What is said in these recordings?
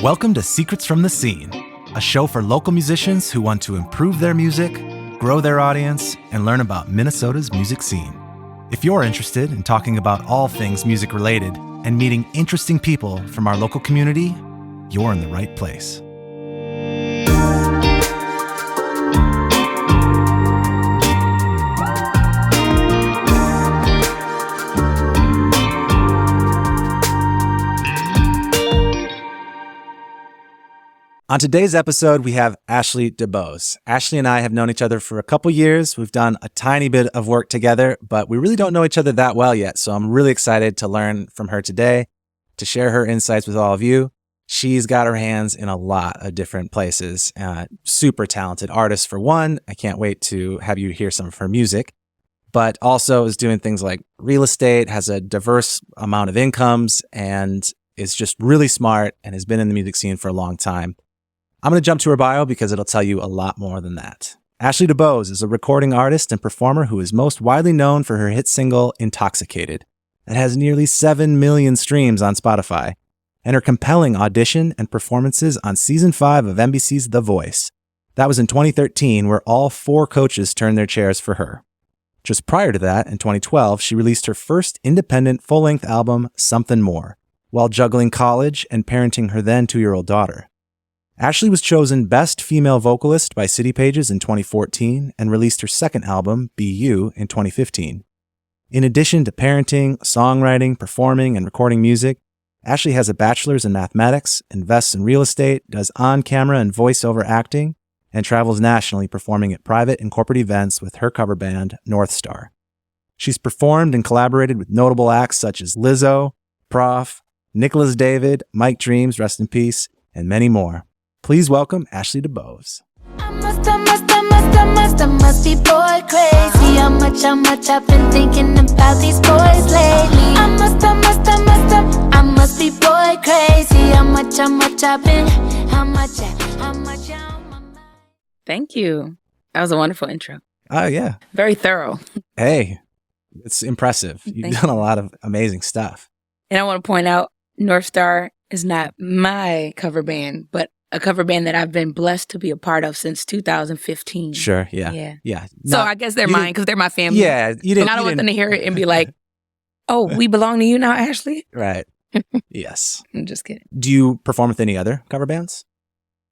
Welcome to Secrets from the Scene, a show for local musicians who want to improve their music, grow their audience, and learn about Minnesota's music scene. If you're interested in talking about all things music related and meeting interesting people from our local community, you're in the right place. On today's episode, we have Ashley DuBose. Ashley and I have known each other for a couple years. We've done a tiny bit of work together, but we really don't know each other that well yet. So I'm really excited to learn from her today, to share her insights with all of you. She's got her hands in a lot of different places. Super talented artist for one. I can't wait to have you hear some of her music, but also is doing things like real estate, has a diverse amount of incomes, and is just really smart and has been in the music scene for a long time. I'm going to jump to her bio because it'll tell you a lot more than that. Ashley DuBose is a recording artist and performer who is most widely known for her hit single, Intoxicated, that has nearly 7 million streams on Spotify, and her compelling audition and performances on Season 5 of NBC's The Voice. That was in 2013, where all 4 coaches turned their chairs for her. Just prior to that, in 2012, she released her first independent full-length album, Something More, while juggling college and parenting her then 2-year-old daughter. Ashley was chosen Best Female Vocalist by City Pages in 2014 and released her second album, Be You, in 2015. In addition to parenting, songwriting, performing, and recording music, Ashley has a bachelor's in mathematics, invests in real estate, does on-camera and voiceover acting, and travels nationally performing at private and corporate events with her cover band, North Star. She's performed and collaborated with notable acts such as Lizzo, Prof, Nicholas David, Mike Dreams, rest in peace, and many more. Please welcome Ashley DuBose. I must be boy crazy. How much I've been thinking about these boys lately. I must be boy crazy. How much I've been, how much. Thank you. That was a wonderful intro. Oh, yeah. Very thorough. Hey, it's impressive. You've done a lot of amazing stuff. And I want to point out, North Star is not my cover band, but a cover band that I've been blessed to be a part of since 2015. Sure, yeah. So I guess they're mine because they're my family. Yeah, you didn't. And I don't want them to hear it and be like, "Oh, we belong to you now, Ashley." Right. Yes. I'm just kidding. Do you perform with any other cover bands?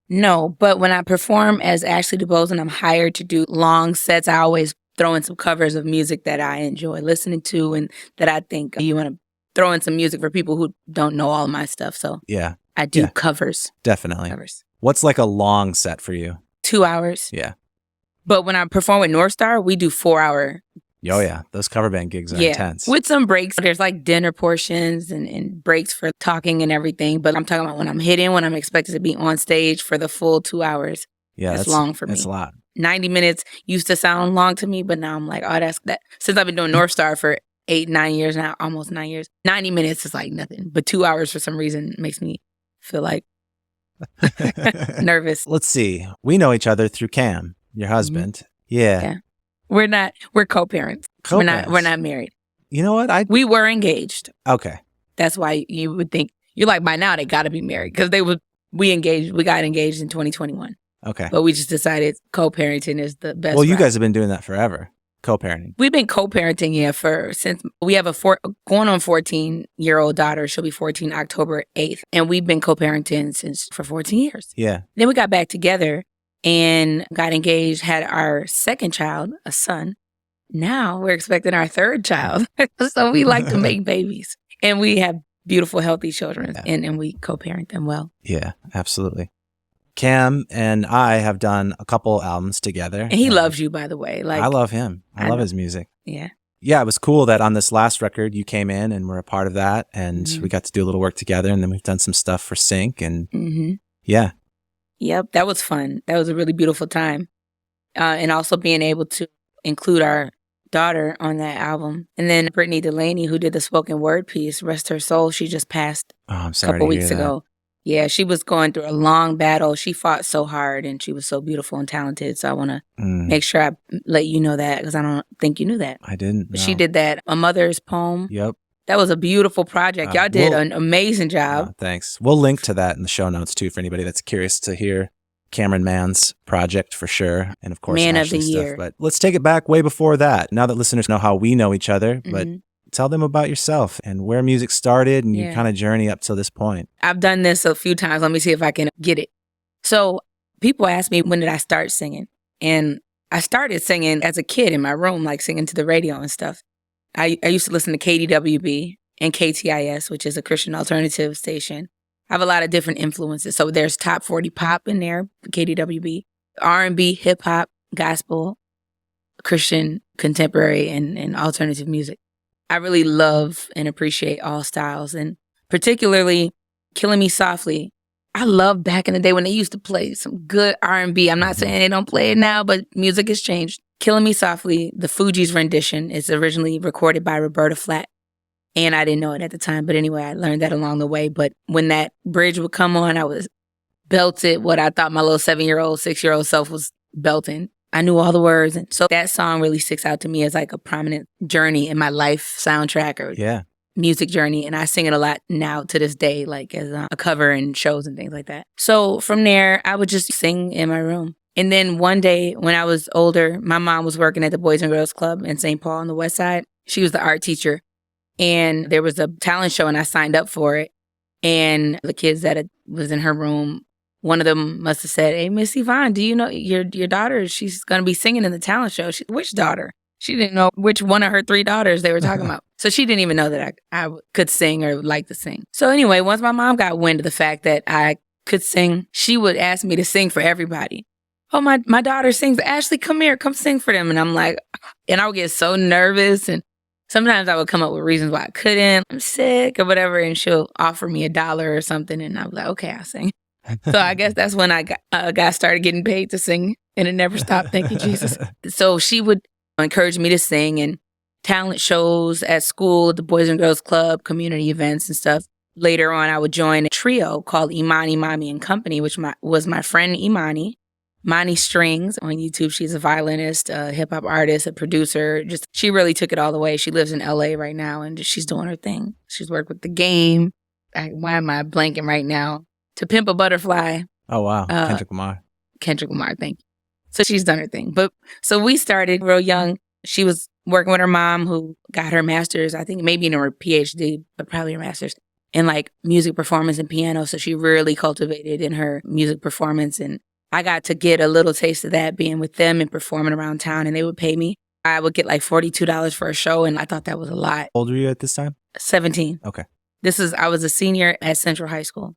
No, but when I perform as Ashley DuBose and I'm hired to do long sets, I always throw in some covers of music that I enjoy listening to and that I think you want to throw in some music for people who don't know all of my stuff. So yeah. I do covers. Definitely. Covers. What's like a long set for you? 2 hours. Yeah. But when I perform with North Star, we do 4-hour. Oh, yeah. Those cover band gigs are intense. With some breaks. There's like dinner portions and breaks for talking and everything. But I'm talking about when I'm hitting, when I'm expected to be on stage for the full 2 hours. Yeah. That's long for me. That's a lot. 90 minutes used to sound long to me, but now I'm like, oh, that's that. Since I've been doing North Star for 8-9 years now, almost 9 years, 90 minutes is like nothing. But 2 hours for some reason makes me feel like nervous. Let's see. We know each other through Cam, your husband. Mm-hmm. Yeah. We're co-parents. We're not married. You know what? We were engaged. Okay. That's why you would think, you're like, by now they got to be married because we got engaged in 2021. Okay. But we just decided co-parenting is the best. Well, you guys have been doing that forever. Co-parenting. We've been co-parenting, since we have a going on 14-year-old daughter. She'll be 14 October 8th. And we've been co-parenting for 14 years. Yeah. Then we got back together and got engaged, had our second child, a son. Now we're expecting our third child. So we like to make babies. And we have beautiful, healthy children. Yeah. And we co-parent them well. Yeah, absolutely. Cam and I have done a couple albums together. And he loves you, by the way. Like, I love him. I love his music. Yeah. Yeah, it was cool that on this last record you came in and were a part of that. And we got to do a little work together. And then we've done some stuff for Sync. And yeah. Yep, that was fun. That was a really beautiful time. And also being able to include our daughter on that album. And then Brittany Delaney, who did the spoken word piece, rest her soul, she just passed a couple weeks ago. Yeah, she was going through a long battle. She fought so hard and she was so beautiful and talented. So I want to make sure I let you know that because I don't think you knew that. I didn't. No. She did that, A Mother's Poem. Yep. That was a beautiful project. Y'all did an amazing job. Thanks. We'll link to that in the show notes too for anybody that's curious to hear Cameron Mann's project for sure. And of course, Man of Ashley's the stuff. Year. But let's take it back way before that. Now that listeners know how we know each other, but tell them about yourself and where music started and your kind of journey up to this point. I've done this a few times. Let me see if I can get it. So people ask me, when did I start singing? And I started singing as a kid in my room, like singing to the radio and stuff. I used to listen to KDWB and KTIS, which is a Christian alternative station. I have a lot of different influences. So there's top 40 pop in there, KDWB, R&B, hip hop, gospel, Christian, contemporary, and alternative music. I really love and appreciate all styles, and particularly Killing Me Softly. I love back in the day when they used to play some good R&B. I'm not saying they don't play it now, but music has changed. Killing Me Softly, the Fugees rendition, is originally recorded by Roberta Flack. And I didn't know it at the time. But anyway, I learned that along the way. But when that bridge would come on, I was belted what I thought my little 7-year-old, 6-year-old self was belting. I knew all the words. And so that song really sticks out to me as like a prominent journey in my life soundtrack or music journey. And I sing it a lot now to this day, like as a cover in shows and things like that. So from there, I would just sing in my room. And then one day when I was older, my mom was working at the Boys and Girls Club in St. Paul on the West Side. She was the art teacher. And there was a talent show and I signed up for it. And the kids that was in her room, one of them must have said, "Hey, Miss Yvonne, do you know your daughter? She's going to be singing in the talent show." Which daughter? She didn't know which one of her 3 daughters they were talking about. So she didn't even know that I could sing or like to sing. So anyway, once my mom got wind of the fact that I could sing, she would ask me to sing for everybody. "Oh, my daughter sings. Ashley, come here, come sing for them." And I'm like, and I would get so nervous. And sometimes I would come up with reasons why I couldn't. I'm sick or whatever. And she'll offer me $1 or something. And I'm like, okay, I'll sing. So I guess that's when I got started getting paid to sing. And it never stopped. Thank you, Jesus. So she would encourage me to sing and talent shows at school, the Boys and Girls Club, community events and stuff. Later on, I would join a trio called Imani, Mommy, and Company, which was my friend Imani. Mani Strings on YouTube. She's a violinist, a hip hop artist, a producer. She really took it all the way. She lives in LA right now and she's doing her thing. She's worked with The Game. Why am I blanking right now? To Pimp a Butterfly. Oh, wow. Kendrick Lamar. Kendrick Lamar, thank you. So she's done her thing. But so we started real young. She was working with her mom who got her master's, I think maybe in her PhD, but probably her master's in like music performance and piano. So she really cultivated in her music performance, and I got to get a little taste of that being with them and performing around town, and they would pay me. I would get like $42 for a show, and I thought that was a lot. How old were you at this time? 17. Okay. I was a senior at Central High School.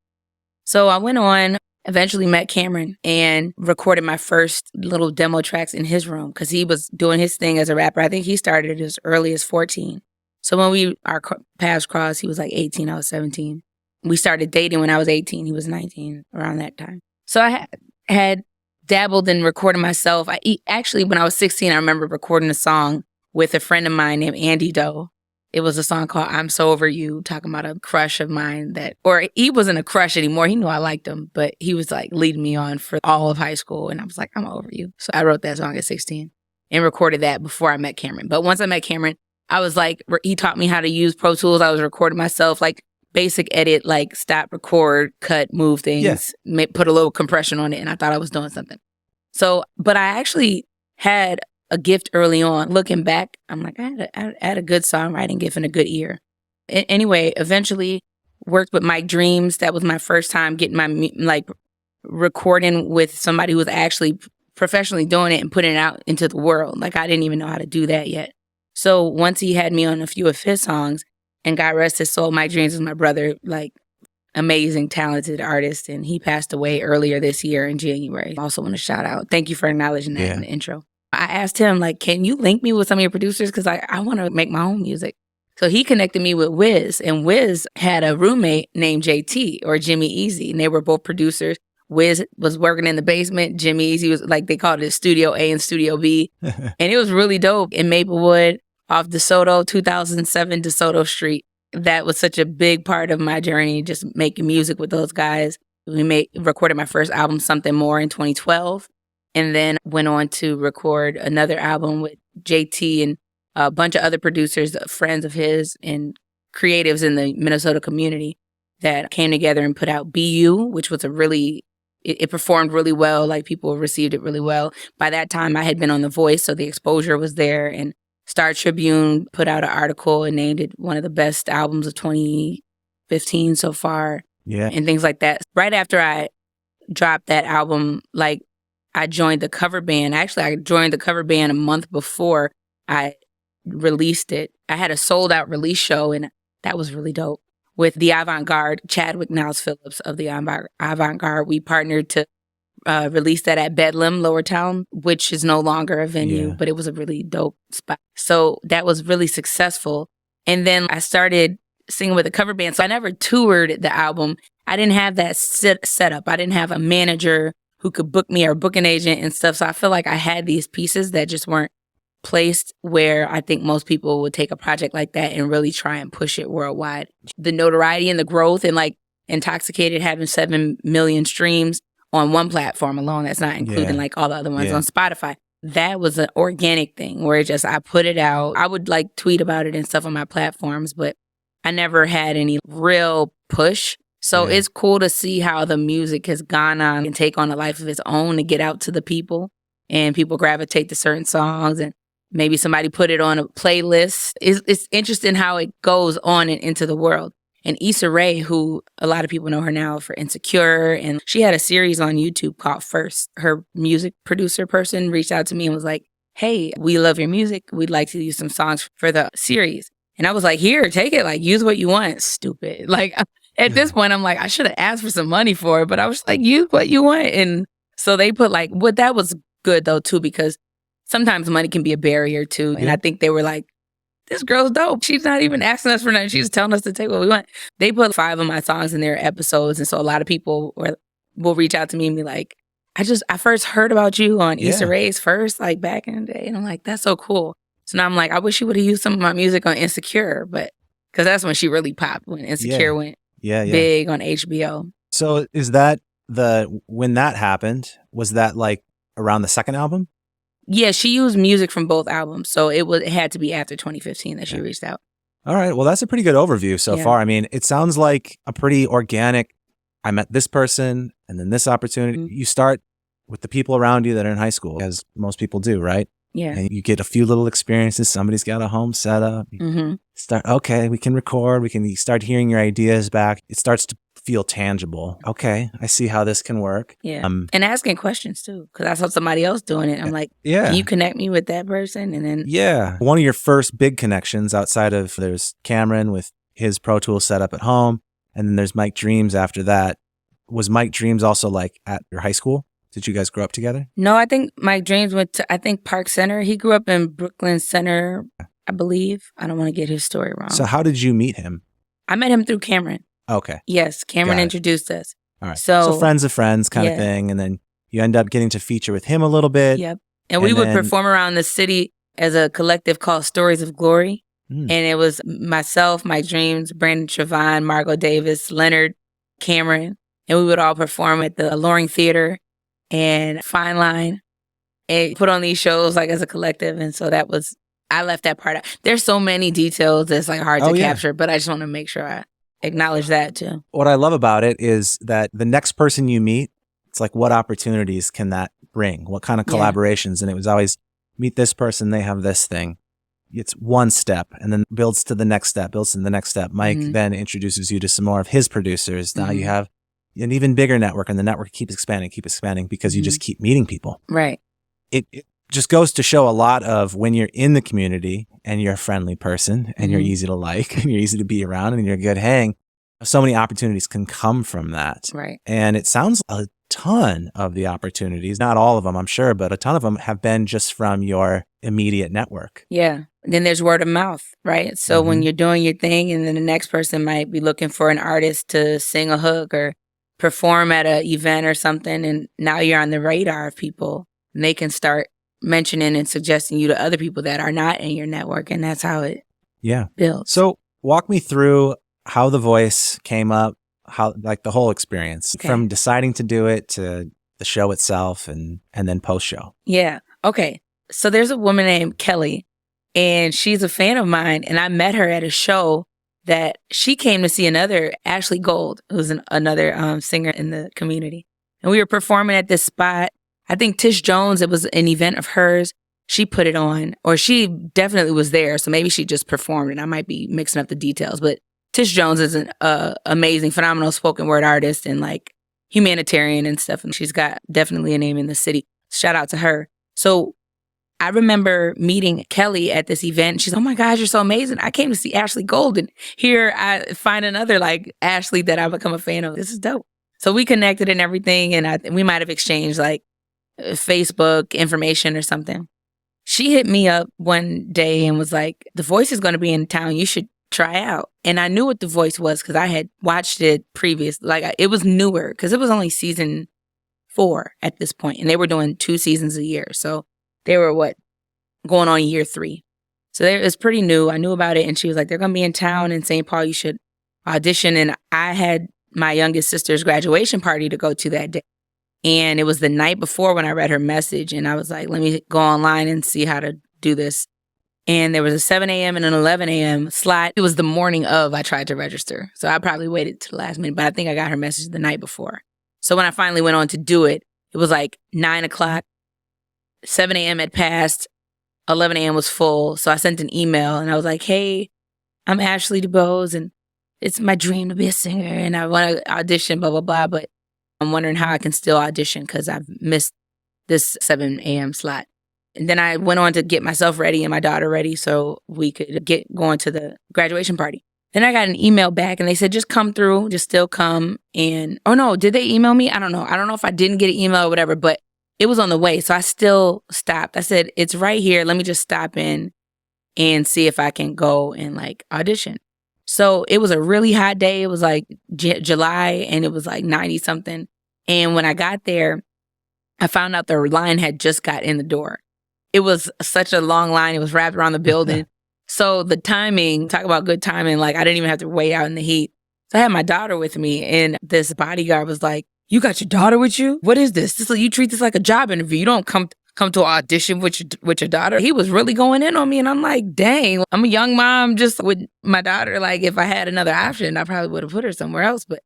So I went on, eventually met Cameron and recorded my first little demo tracks in his room because he was doing his thing as a rapper. I think he started as early as 14. So when our paths crossed, he was like 18, I was 17. We started dating when I was 18, he was 19, around that time. So I had dabbled in recording myself. Actually, when I was 16, I remember recording a song with a friend of mine named Andy Doe. It was a song called "I'm So Over You," talking about a crush of mine or he wasn't a crush anymore. He knew I liked him, but he was like leading me on for all of high school. And I was like, "I'm over you." So I wrote that song at 16 and recorded that before I met Cameron. But once I met Cameron, I was like, he taught me how to use Pro Tools. I was recording myself, like basic edit, like stop, record, cut, move things, put a little compression on it. And I thought I was doing something. So, but I actually had a gift early on. Looking back, I'm like, I had a good songwriting gift and a good ear. Anyway, eventually worked with Mike Dreams. That was my first time getting my, recording with somebody who was actually professionally doing it and putting it out into the world. Like, I didn't even know how to do that yet. So once he had me on a few of his songs, and God rest his soul, Mike Dreams is my brother, like amazing, talented artist. And he passed away earlier this year in January. I also want to shout out. Thank you for acknowledging that in the intro. I asked him, like, can you link me with some of your producers? Because I want to make my own music. So he connected me with Wiz. And Wiz had a roommate named JT or Jimmy Easy. And they were both producers. Wiz was working in the basement. Jimmy Easy was like, they called it Studio A and Studio B. And it was really dope in Maplewood off DeSoto, 2007 DeSoto Street. That was such a big part of my journey, just making music with those guys. We recorded my first album, Something More, in 2012. And then went on to record another album with JT and a bunch of other producers, friends of his, and creatives in the Minnesota community that came together and put out BU, which was it performed really well. Like people received it really well. By that time I had been on The Voice, so the exposure was there, and Star Tribune put out an article and named it one of the best albums of 2015 so far. Yeah. And things like that. Right after I dropped that album, like I joined the cover band. Actually, I joined the cover band a month before I released it. I had a sold out release show, and that was really dope. With the Avant-Garde, Chadwick Niles Phillips of the Avant-Garde, we partnered to release that at Bedlam, Lower Town, which is no longer a venue, but it was a really dope spot. So that was really successful. And then I started singing with a cover band. So I never toured the album. I didn't have that setup. I didn't have a manager who could book me or book an agent and stuff. So I feel like I had these pieces that just weren't placed where I think most people would take a project like that and really try and push it worldwide. The notoriety and the growth, and like Intoxicated having 7 million streams on one platform alone, that's not including like all the other ones on Spotify. That was an organic thing where I put it out. I would like tweet about it and stuff on my platforms, but I never had any real push. So it's cool to see how the music has gone on and take on a life of its own to get out to the people, and people gravitate to certain songs, and maybe somebody put it on a playlist. It's interesting how it goes on and into the world. And Issa Rae, who a lot of people know her now for Insecure, and she had a series on YouTube called First. Her music producer person reached out to me and was like, hey, we love your music. We'd like to use some songs for the series. And I was like, here, take it. Like, use what you want. Stupid. Like, at this point, I'm like, I should have asked for some money for it, but I was like, use what you want. And so they put like, that was good though, too, because sometimes money can be a barrier too. And I think they were like, this girl's dope. She's not even asking us for nothing. She's telling us to take what we want. They put 5 of my songs in their episodes. And so a lot of people will reach out to me and be like, I first heard about you on Issa Rae's First, like back in the day. And I'm like, that's so cool. So now I'm like, I wish you would have used some of my music on Insecure, but because that's when she really popped, when Insecure went big on HBO. So is that when that happened, was that like around the second album? Yeah, she used music from both albums. So it had to be after 2015 that she reached out. All right. Well, that's a pretty good overview so far. I mean, it sounds like a pretty organic, I met this person and then this opportunity. Mm-hmm. You start with the people around you that are in high school, as most people do, right? Yeah. And you get a few little experiences. Somebody's got a home set up. You start, okay, we can record. You start hearing your ideas back. It starts to feel tangible. Okay, I see how this can work. Yeah. And asking questions too, because I saw somebody else doing it. I'm like, can you connect me with that person? And then one of your first big connections outside of, there's Cameron with his Pro Tools setup at home, and then there's Mike Dreams after that. Was Mike Dreams also like at your high school? Did you guys grow up together? No, I think Mike Dreams went to, Park Center. He grew up in Brooklyn Center, I believe. I don't want to get his story wrong. So how did you meet him? I met him through Cameron. Okay. Yes, Cameron introduced us. All right. So friends of friends kind of thing. And then you end up getting to feature with him a little bit. Yep. And we would perform around the city as a collective called Stories of Glory. And it was myself, Mike Dreams, Brandon Trevine, Margot Davis, Leonard, Cameron. And we would all perform at the Loring Theater and Fine Line and put on these shows like as a collective. And so I left that part out. There's so many details that's like hard to capture, but I just want to make sure I acknowledge that too. What I love about it is that the next person you meet, it's like, what opportunities can that bring? What kind of collaborations? And it was always, meet this person, they have this thing. It's one step and then builds to the next step, builds to the next step. Mike then introduces you to some more of his producers. Now you have an even bigger network, and the network keeps expanding because you just keep meeting people. Right. It just goes to show a lot of when you're in the community and you're a friendly person and you're easy to like and you're easy to be around and you're a good hang, so many opportunities can come from that. Right. And it sounds a ton of the opportunities, not all of them, I'm sure, but a ton of them have been just from your immediate network. Yeah. Then there's word of mouth, right? So when you're doing your thing and then the next person might be looking for an artist to sing a hook or perform at an event or something, and now you're on the radar of people, and they can start mentioning and suggesting you to other people that are not in your network, and that's how it builds. So walk me through how The Voice came up, how like the whole experience from deciding to do it to the show itself and then post-show. Yeah. Okay. So there's a woman named Kelly, and she's a fan of mine, and I met her at a show that she came to see another Ashley Gold, who's another singer in the community. And we were performing at this spot. I think Tish Jones, it was an event of hers. She put it on, or she definitely was there. So maybe she just performed, and I might be mixing up the details. But Tish Jones is an amazing, phenomenal spoken word artist and like humanitarian and stuff. And she's got definitely a name in the city. Shout out to her. So I remember meeting Kelly at this event. She's, oh my gosh, you're so amazing. I came to see Ashley Golden. Here I find another like Ashley that I've become a fan of. This is dope. So we connected and everything. And we might have exchanged like Facebook information or something. She hit me up one day and was like, The Voice is going to be in town. You should try out. And I knew what The Voice was because I had watched it previous. Like it was newer because it was only season 4 at this point, and they were doing 2 seasons a year. So they were going on year 3. So it was pretty new. I knew about it, and she was like, they're going to be in town in St. Paul. You should audition. And I had my youngest sister's graduation party to go to that day. And it was the night before when I read her message, and I was like, let me go online and see how to do this. And there was a 7 a.m. and an 11 a.m. slot. It was the morning of I tried to register. So I probably waited to the last minute, but I think I got her message the night before. So when I finally went on to do it, it was like 9 o'clock, 7 a.m. had passed, 11 a.m. was full. So I sent an email and I was like, hey, I'm Ashley DuBose and it's my dream to be a singer and I want to audition, blah, blah, blah. But I'm wondering how I can still audition because I've missed this 7 a.m. slot. And then I went on to get myself ready and my daughter ready so we could get going to the graduation party. Then I got an email back and they said, just come through, just still come. And, oh no, did they email me? I don't know. I don't know if I didn't get an email or whatever, but it was on the way. So I still stopped. I said, it's right here. Let me just stop in and see if I can go and like audition. So it was a really hot day. It was like July and it was like 90 something. And when I got there, I found out the line had just got in the door. It was such a long line. It was wrapped around the building. So the timing, talk about good timing, like I didn't even have to wait out in the heat. So I had my daughter with me and this bodyguard was like, you got your daughter with you? What is this? You treat this like a job interview. You don't come to an audition with your daughter. He was really going in on me and I'm like, dang, I'm a young mom just with my daughter. Like if I had another option, I probably would have put her somewhere else, but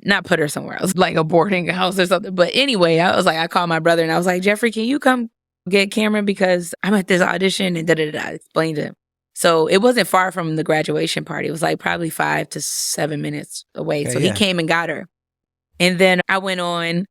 not put her somewhere else, like a boarding house or something. But anyway, I was like, I called my brother and I was like, Jeffrey, can you come get Cameron because I'm at this audition and da-da-da. I explained to him. So it wasn't far from the graduation party. It was like probably 5 to 7 minutes away. So he came and got her. And then I went on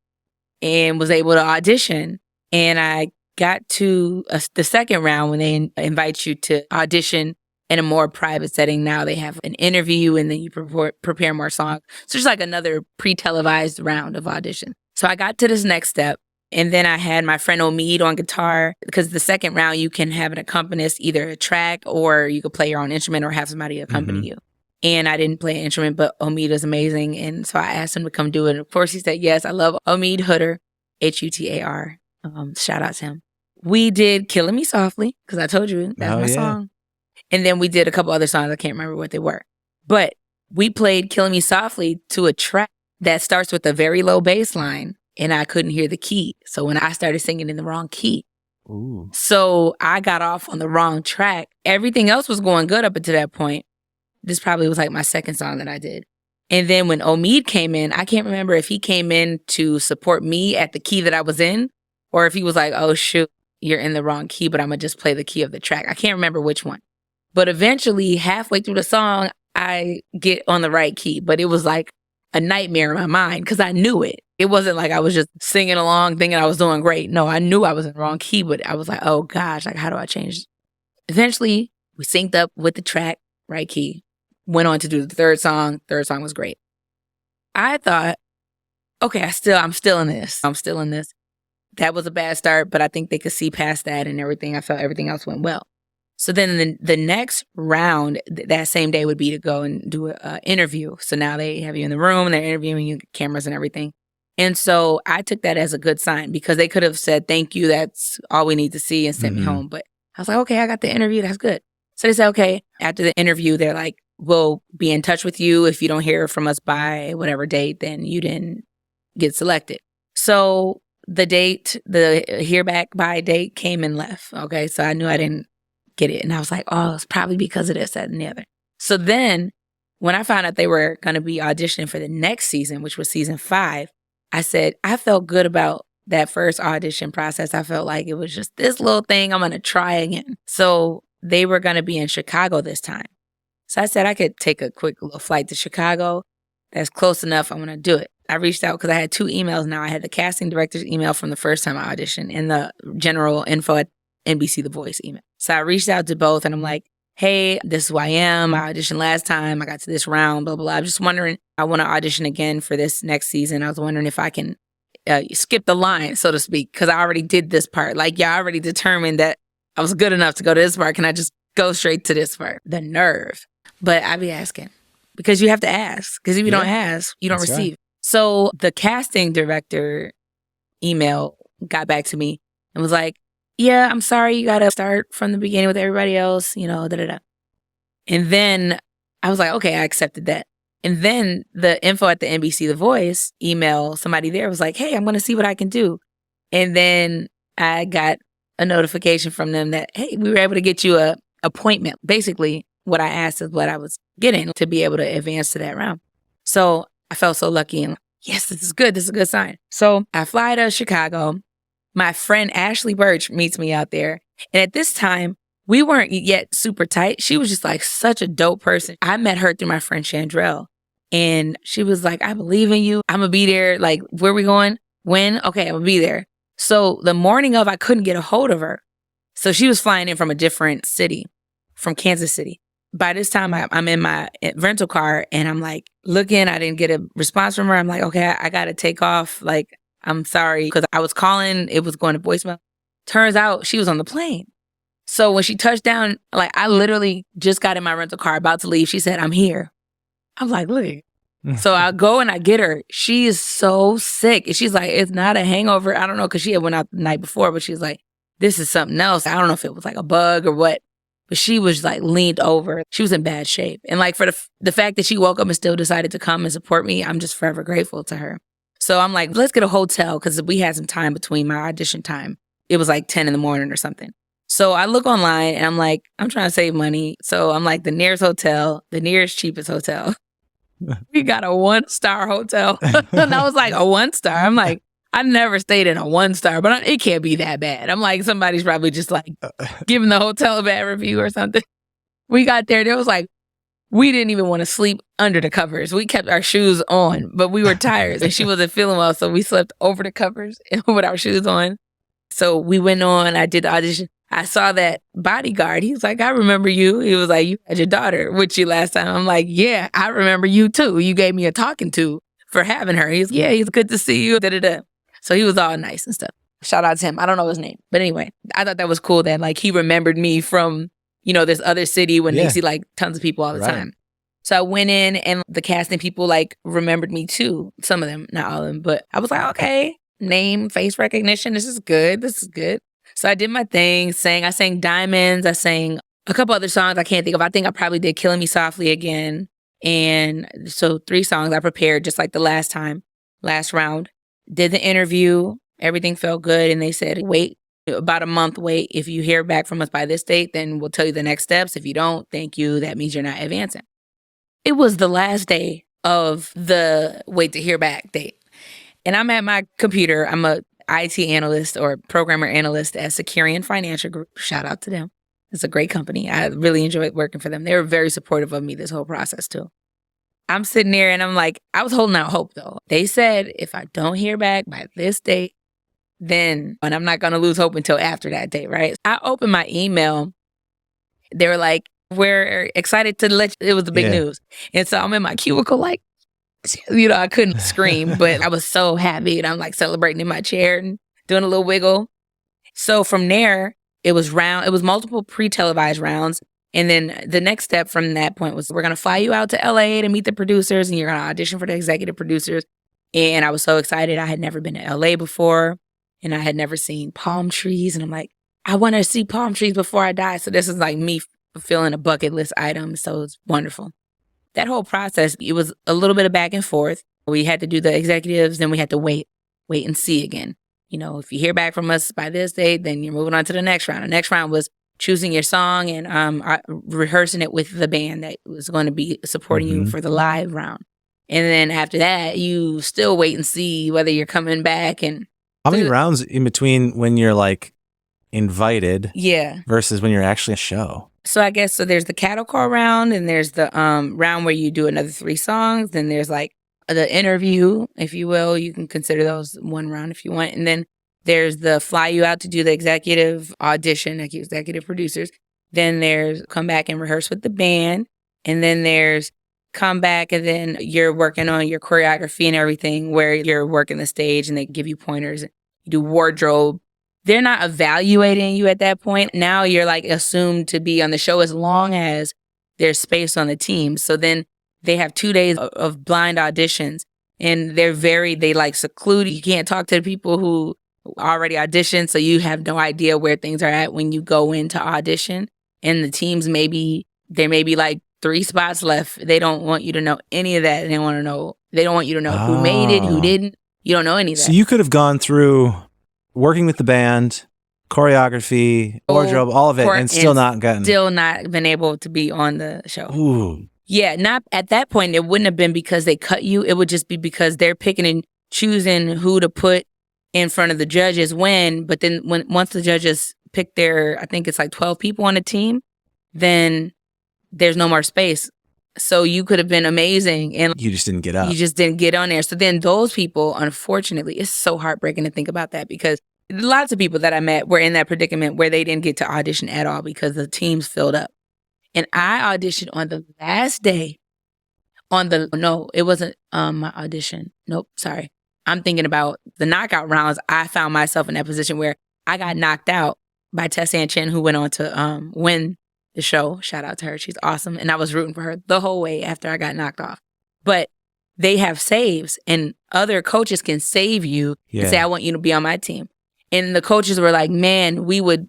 and was able to audition. And I got to the second round when they invite you to audition in a more private setting. Now they have an interview and then you prepare more songs. So it's like another pre-televised round of audition. So I got to this next step. And then I had my friend Omid on guitar because the second round you can have an accompanist, either a track or you could play your own instrument or have somebody accompany you. And I didn't play an instrument, but Omid is amazing. And so I asked him to come do it. And of course he said yes. I love Omid Hutter, Hutar. Shout out to him. We did Killing Me Softly because I told you that's my song. And then we did a couple other songs. I can't remember what they were. But we played Killing Me Softly to a track that starts with a very low bass line. And I couldn't hear the key. So when I started singing in the wrong key. Ooh. So I got off on the wrong track. Everything else was going good up until that point. This probably was like my second song that I did. And then when Omid came in, I can't remember if he came in to support me at the key that I was in, or if he was like, oh shoot, you're in the wrong key, but I'm going to just play the key of the track. I can't remember which one. But eventually, halfway through the song, I get on the right key. But it was like a nightmare in my mind because I knew it. It wasn't like I was just singing along thinking I was doing great. No, I knew I was in the wrong key, but I was like, oh gosh, like how do I change? Eventually, we synced up with the track, right key. Went on to do the third song. Third song was great. I thought, okay, I'm still in this. I'm still in this. That was a bad start, but I think they could see past that and everything. I felt everything else went well. So then the next round, that same day would be to go and do an interview. So now they have you in the room and they're interviewing you, cameras and everything. And so I took that as a good sign because they could have said, thank you, that's all we need to see and sent me home. But I was like, okay, I got the interview. That's good. So they said, okay, after the interview, they're like, we'll be in touch with you. If you don't hear from us by whatever date, then you didn't get selected. So the hear back by date came and left. Okay. So I knew I didn't get it. And I was like, oh, it's probably because of this, that, and the other. So then when I found out they were going to be auditioning for the next season, which was season 5, I said, I felt good about that first audition process. I felt like it was just this little thing. I'm going to try again. So they were going to be in Chicago this time. So I said I could take a quick little flight to Chicago. That's close enough. I'm going to do it. I reached out because I had 2 emails now. I had the casting director's email from the first time I auditioned and the general info at NBC The Voice email. So I reached out to both and I'm like, hey, this is who I am. I auditioned last time. I got to this round, blah, blah, blah. I'm just wondering, I want to audition again for this next season. I was wondering if I can skip the line, so to speak, because I already did this part. Like, I already determined that I was good enough to go to this part. Can I just go straight to this part? The nerve. But I be asking because you have to ask, because if you don't ask, you don't receive. Right. So the casting director email got back to me and was like, yeah, I'm sorry, you got to start from the beginning with everybody else, da-da-da. And then I was like, okay, I accepted that. And then the info at the NBC The Voice email, somebody there was like, hey, I'm going to see what I can do. And then I got a notification from them that, hey, we were able to get you a appointment. Basically, what I asked is what I was getting to be able to advance to that round. So I felt so lucky and yes, this is good. This is a good sign. So I fly to Chicago. My friend Ashley Birch meets me out there. And at this time, we weren't yet super tight. She was just like such a dope person. I met her through my friend Chandrell. And she was like, I believe in you. I'm going to be there. Like, where we going? When? Okay, I'm going to be there. So the morning of, I couldn't get a hold of her. So she was flying in from a different city, from Kansas City. By this time, I'm in my rental car and I'm like looking. I didn't get a response from her. I'm like, okay, I got to take off. Like, I'm sorry. Because I was calling. It was going to voicemail. Turns out she was on the plane. So when she touched down, like I literally just got in my rental car about to leave. She said, I'm here. I'm like, look. So I go and I get her. She is so sick. And she's like, it's not a hangover. I don't know, because she had went out the night before, but she's like, this is something else. I don't know if it was like a bug or what. But she was like leaned over. She was in bad shape. And like for the fact that she woke up and still decided to come and support me, I'm just forever grateful to her. So I'm like, let's get a hotel because we had some time between my audition time. It was like 10 in the morning or something. So I look online and I'm like, I'm trying to save money. So I'm like, the nearest hotel, the nearest cheapest hotel. We got a 1-star hotel. And I was like, a 1-star? I'm like, I never stayed in a 1-star, but it can't be that bad. I'm like, somebody's probably just like giving the hotel a bad review or something. We got there was like, we didn't even want to sleep under the covers. We kept our shoes on, but we were tired and she wasn't feeling well. So we slept over the covers with our shoes on. So we went on, I did the audition. I saw that bodyguard. He was like, I remember you. He was like, you had your daughter with you last time. I'm like, yeah, I remember you too. You gave me a talking to for having her. He's yeah, he's good to see you. Da-da-da. So he was all nice and stuff. Shout out to him. I don't know his name. But anyway, I thought that was cool that like he remembered me from, this other city when they see like tons of people all the time. So I went in and the casting people like remembered me too. Some of them, not all of them. But I was like, okay, name, face recognition. This is good. This is good. So I did my thing, I sang Diamonds. I sang a couple other songs I can't think of. I think I probably did Killing Me Softly again. And so 3 songs I prepared just like the last round. Did the interview. Everything felt good. And they said, wait, about a month, wait. If you hear back from us by this date, then we'll tell you the next steps. If you don't, thank you. That means you're not advancing. It was the last day of the wait to hear back date. And I'm at my computer. I'm a IT analyst or programmer analyst at Securian Financial Group. Shout out to them. It's a great company. I really enjoyed working for them. They were very supportive of me this whole process too. I'm sitting there and I'm like, I was holding out hope though. They said, if I don't hear back by this date, then, and I'm not going to lose hope until after that date, right? I opened my email. They were like, we're excited to let you, it was the big news. And so I'm in my cubicle like, I couldn't scream, but I was so happy. And I'm like celebrating in my chair and doing a little wiggle. So from there, it was multiple pre-televised rounds. And then the next step from that point was, we're going to fly you out to LA to meet the producers and you're going to audition for the executive producers. And I was so excited. I had never been to LA before and I had never seen palm trees. And I'm like, I want to see palm trees before I die. So this is like me fulfilling a bucket list item. So it's wonderful. That whole process, it was a little bit of back and forth. We had to do the executives, then we had to wait and see again. If you hear back from us by this date, then you're moving on to the next round. The next round was choosing your song and rehearsing it with the band that was going to be supporting you for the live round. And then after that, you still wait and see whether you're coming back. And how many rounds in between when you're like invited yeah, versus when you're actually a show? So I guess, so there's the cattle call round, and there's the round where you do another 3 songs. Then there's like the interview, if you will. You can consider those one round if you want. And then there's the fly you out to do the executive audition, like executive producers. Then there's come back and rehearse with the band. And then there's come back and then you're working on your choreography and everything, where you're working the stage and they give you pointers. You do wardrobe. They're not evaluating you at that point. Now you're like assumed to be on the show as long as there's space on the team. So then they have 2 days of blind auditions, and they like seclude. You can't talk to the people who already auditioned. So you have no idea where things are at when you go into audition. And the teams there may be like 3 spots left. They don't want you to know any of that. They don't want you to know who made it, who didn't. You don't know any of that. So you could have gone through working with the band, choreography, wardrobe, all of it, and still not been able to be on the show. Ooh. Yeah, not at that point. It wouldn't have been because they cut you. It would just be because they're picking and choosing who to put in front of the judges when. But then once the judges pick I think it's like 12 people on the team, then there's no more space. So you could have been amazing, and you just didn't get up. You just didn't get on there. So then those people, unfortunately, it's so heartbreaking to think about that, because lots of people that I met were in that predicament where they didn't get to audition at all because the teams filled up. And I auditioned on the last day it wasn't my audition. Nope, sorry. I'm thinking about the knockout rounds. I found myself in that position where I got knocked out by Tessanne Chen, who went on to win the show. Shout out to her. She's awesome. And I was rooting for her the whole way after I got knocked off. But they have saves, and other coaches can save you and say, I want you to be on my team. And the coaches were like, man, we would,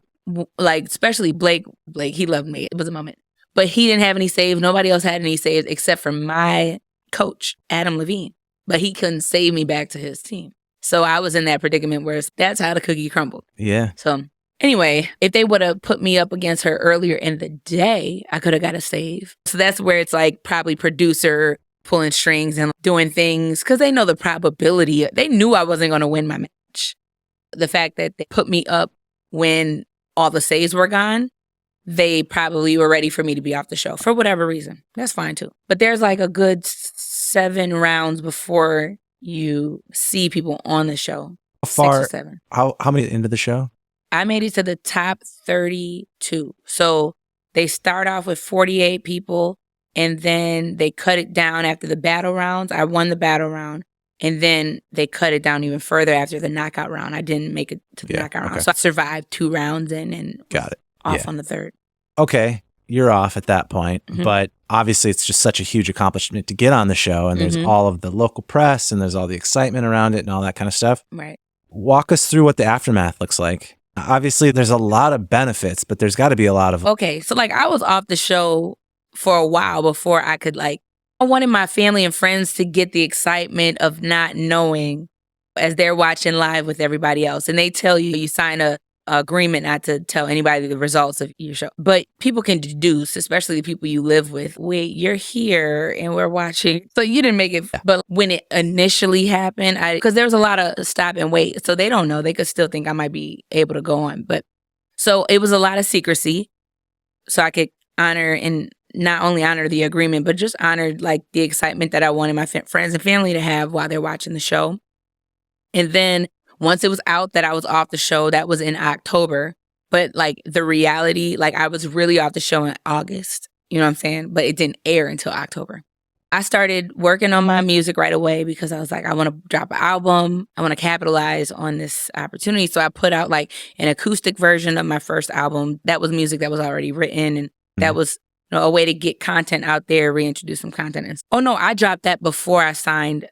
like, especially Blake, he loved me. It was a moment. But he didn't have any saves. Nobody else had any saves except for my coach, Adam Levine. But he couldn't save me back to his team. So I was in that predicament where that's how the cookie crumbled. Yeah. So anyway, if they would have put me up against her earlier in the day, I could have got a save. So that's where it's like probably producer pulling strings and doing things because they know the probability. They knew I wasn't going to win my match. The fact that they put me up when all the saves were gone, they probably were ready for me to be off the show for whatever reason. That's fine too. But there's like a good 7 rounds before you see people on the show. How far? 6 or 7. How many into the show? I made it to the top 32. So they start off with 48 people, and then they cut it down after the battle rounds. I won the battle round, and then they cut it down even further after the knockout round. I didn't make it to the knockout round. So I survived 2 rounds in and off on the 3rd. Okay, you're off at that point, but obviously it's just such a huge accomplishment to get on the show, and there's all of the local press, and there's all the excitement around it and all that kind of stuff. Right. Walk us through what the aftermath looks like. Obviously, there's a lot of benefits, but there's got to be a lot of... Okay, so like I was off the show for a while before I could I wanted my family and friends to get the excitement of not knowing as they're watching live with everybody else. And they tell you sign a agreement not to tell anybody the results of your show. But people can deduce, especially the people you live with, wait, you're here and we're watching. So you didn't make it. But when it initially happened, because there was a lot of stop and wait. So they don't know. They could still think I might be able to go on. But so it was a lot of secrecy. So I could honor and not only honor the agreement, but just honor the excitement that I wanted my friends and family to have while they're watching the show. And then once it was out that I was off the show, that was in October. But the reality, I was really off the show in August. You know what I'm saying? But it didn't air until October. I started working on my music right away because I was like, I want to drop an album. I want to capitalize on this opportunity. So I put out an acoustic version of my first album. That was music that was already written. And that was a way to get content out there, reintroduce some content. Oh, no, I dropped that before I signed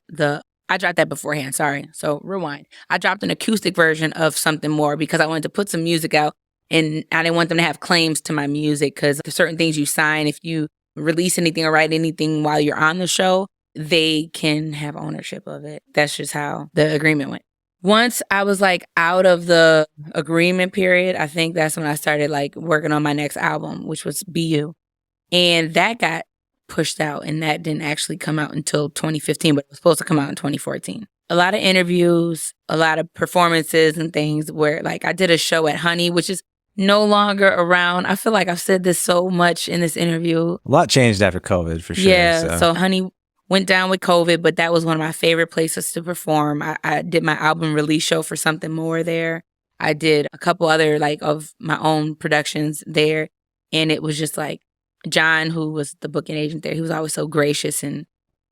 I dropped that beforehand, sorry. So rewind. I dropped an acoustic version of Something More because I wanted to put some music out, and I didn't want them to have claims to my music because there's certain things you sign. If you release anything or write anything while you're on the show, they can have ownership of it. That's just how the agreement went. Once I was like out of the agreement period, I think that's when I started like working on my next album, which was BU. And that got pushed out, and that didn't actually come out until 2015, but it was supposed to come out in 2014. A lot of interviews, a lot of performances and things where like I did a show at Honey, which is no longer around. I feel like I've said this so much in this interview. A lot changed after COVID for sure. Yeah, so Honey went down with COVID, but that was one of my favorite places to perform. I did my album release show for Something More there. I did a couple other like of my own productions there. And it was just like John, who was the booking agent there, he was always so gracious and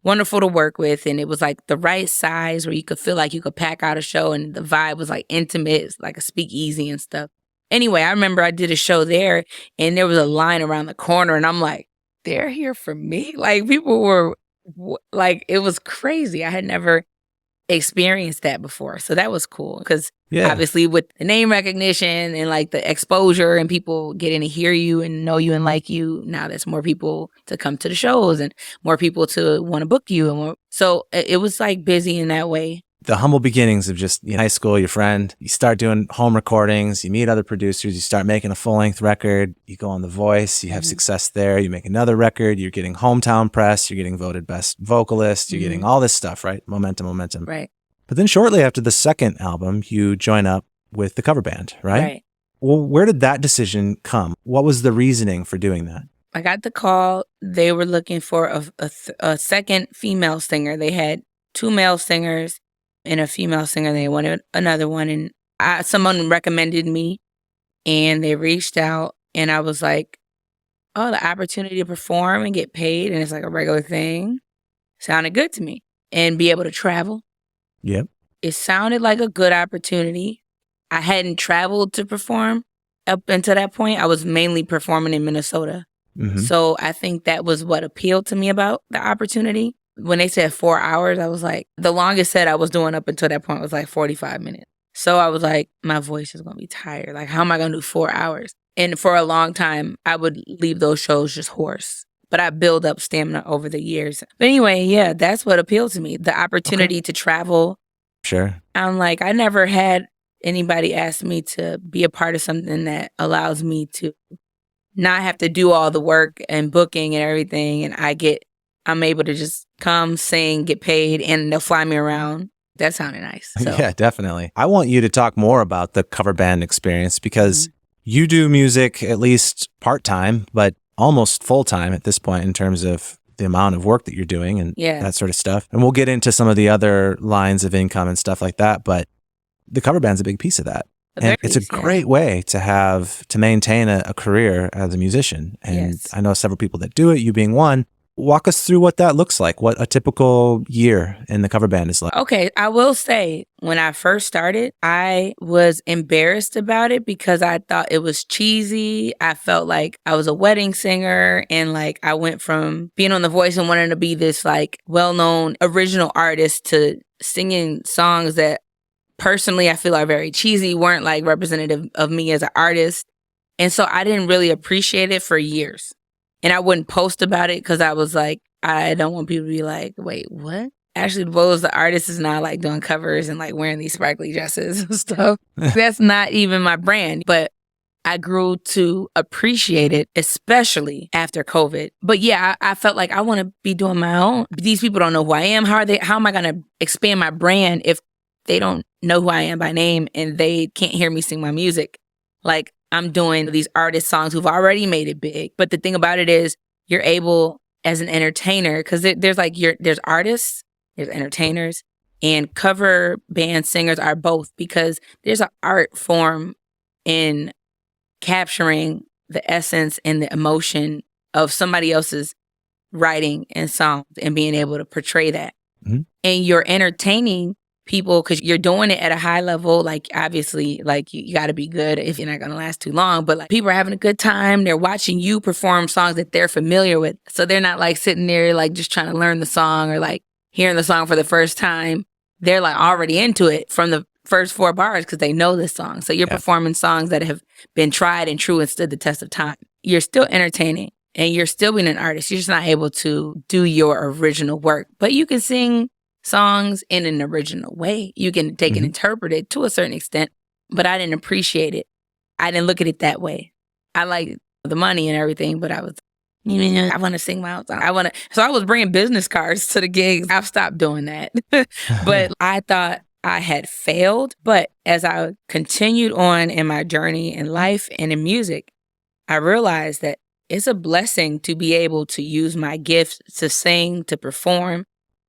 wonderful to work with. And it was like the right size where you could feel like you could pack out a show, and the vibe was like intimate, it's like a speakeasy and stuff. Anyway, I remember I did a show there and there was a line around the corner, and I'm like, they're here for me? Like people were like, it was crazy. I had never experienced that before. So that was cool because obviously with the name recognition and like the exposure and people getting to hear you and know you and like you, now there's more people to come to the shows and more people to want to book you. And so it was like busy in that way. The humble beginnings of just high school, your friend, you start doing home recordings, you meet other producers, you start making a full-length record, you go on The Voice, you have success there, you make another record, you're getting hometown press, you're getting voted best vocalist, you're getting all this stuff, right? Momentum. Right. But then shortly after the second album, you join up with the cover band, right? Right. Well, where did that decision come? What was the reasoning for doing that? I got the call. They were looking for a second female singer. They had 2 male singers and a female singer. They wanted another one. And someone recommended me, and they reached out, and I was like, oh, the opportunity to perform and get paid, and it's like a regular thing, sounded good to me. And be able to travel. Yep. It sounded like a good opportunity. I hadn't traveled to perform up until that point. I was mainly performing in Minnesota. Mm-hmm. So I think that was what appealed to me about the opportunity. When they said 4 hours, I was like, the longest set I was doing up until that point was like 45 minutes. So I was like, my voice is going to be tired. Like, how am I going to do 4 hours? And for a long time, I would leave those shows just hoarse. But I build up stamina over the years. But anyway, yeah, that's what appealed to me. The opportunity to travel. Sure. I'm like, I never had anybody ask me to be a part of something that allows me to not have to do all the work and booking and everything. And I'm able to just come, sing, get paid, and they'll fly me around. That sounded nice. So. Yeah, definitely. I want you to talk more about the cover band experience because you do music at least part-time, but almost full-time at this point in terms of the amount of work that you're doing and that sort of stuff. And we'll get into some of the other lines of income and stuff like that, but the cover band's a big piece of that. And it's a great way to maintain a career as a musician. And I know several people that do it, you being one. Walk us through what that looks like, what a typical year in the cover band is like. Okay, I will say, when I first started, I was embarrassed about it because I thought it was cheesy. I felt like I was a wedding singer, and like I went from being on The Voice and wanting to be this like well-known original artist to singing songs that personally I feel are very cheesy, weren't like representative of me as an artist. And so I didn't really appreciate it for years. And I wouldn't post about it because I was like, I don't want people to be like, wait, what? Ashley DuBose, the artist, is now like doing covers and like wearing these sparkly dresses and stuff. That's not even my brand. But I grew to appreciate it, especially after COVID. But yeah, I felt like I want to be doing my own. These people don't know who I am. How am I going to expand my brand if they don't know who I am by name and they can't hear me sing my music? Like, I'm doing these artist songs who've already made it big. But the thing about it is you're able as an entertainer, because there's artists, there's entertainers, and cover band singers are both, because there's an art form in capturing the essence and the emotion of somebody else's writing and songs and being able to portray that. Mm-hmm. And you're entertaining people because you're doing it at a high level. Like, obviously, like you got to be good if you're not going to last too long, but like people are having a good time. They're watching you perform songs that they're familiar with. So they're not like sitting there like just trying to learn the song or like hearing the song for the first time. They're like already into it from the first 4 bars because they know this song. So you're performing songs that have been tried and true and stood the test of time. You're still entertaining and you're still being an artist. You're just not able to do your original work, but you can sing songs in an original way. You can take and interpret it to a certain extent, but I didn't appreciate it. I didn't look at it that way. I like the money and everything, but I was, I want to sing my own song. So I was bringing business cards to the gigs. I've stopped doing that. But I thought I had failed. But as I continued on in my journey in life and in music, I realized that it's a blessing to be able to use my gifts to sing, to perform,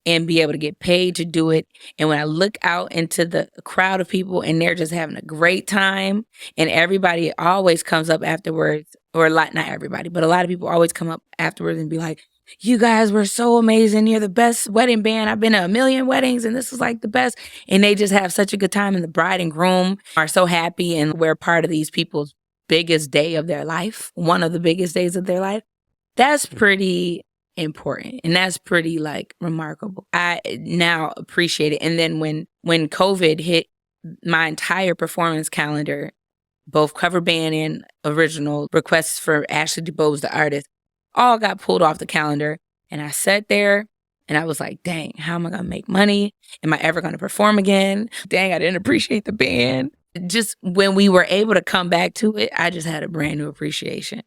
and be able to get paid to do it. And when I look out into the crowd of people and they're just having a great time, and everybody always comes up afterwards, or a lot, not everybody, but a lot of people always come up afterwards and be like, you guys were so amazing. You're the best wedding band. I've been to a million weddings and this is like the best. And they just have such a good time. And the bride and groom are so happy. And we're part of these people's biggest day of their life, one of the biggest days of their life. That's pretty important. And that's pretty like remarkable. I now appreciate it. And then when COVID hit, my entire performance calendar, both cover band and original requests for Ashley DuBose, the artist, all got pulled off the calendar. And I sat there and I was like, dang, how am I going to make money? Am I ever going to perform again? Dang, I didn't appreciate the band. Just when we were able to come back to it, I just had a brand new appreciation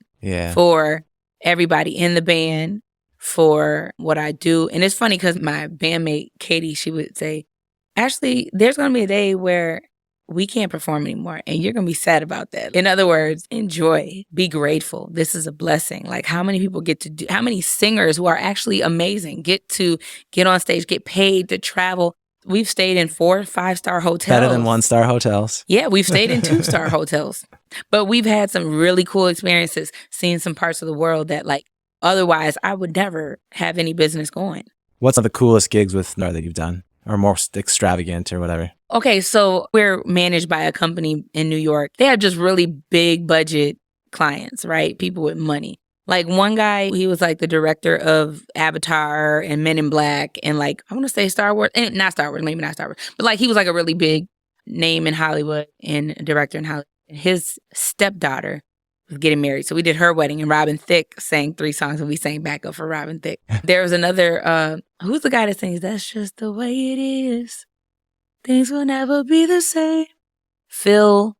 for everybody in the band, for what I do. And it's funny because my bandmate, Katie, she would say, Ashley, there's going to be a day where we can't perform anymore and you're going to be sad about that. In other words, enjoy, be grateful. This is a blessing. Like how many people how many singers who are actually amazing get to get on stage, get paid to travel. We've stayed in 4 or 5-star hotels. Better than 1-star hotels. Yeah, we've stayed in 2-star hotels. But we've had some really cool experiences, seeing some parts of the world that like otherwise I would never have any business going. What's the coolest gigs with Star that you've done? Or most extravagant or whatever? Okay, so we're managed by a company in New York. They have just really big budget clients, right? People with money. Like one guy, he was like the director of Avatar and Men in Black and like, I want to say Star Wars, and not Star Wars, maybe not Star Wars, but like he was like a really big name in Hollywood and a director in Hollywood. His stepdaughter was getting married. So we did her wedding and Robin Thicke sang 3 songs and we sang backup for Robin Thicke. There was another, who's the guy that sings, that's just the way it is. Things will never be the same. Phil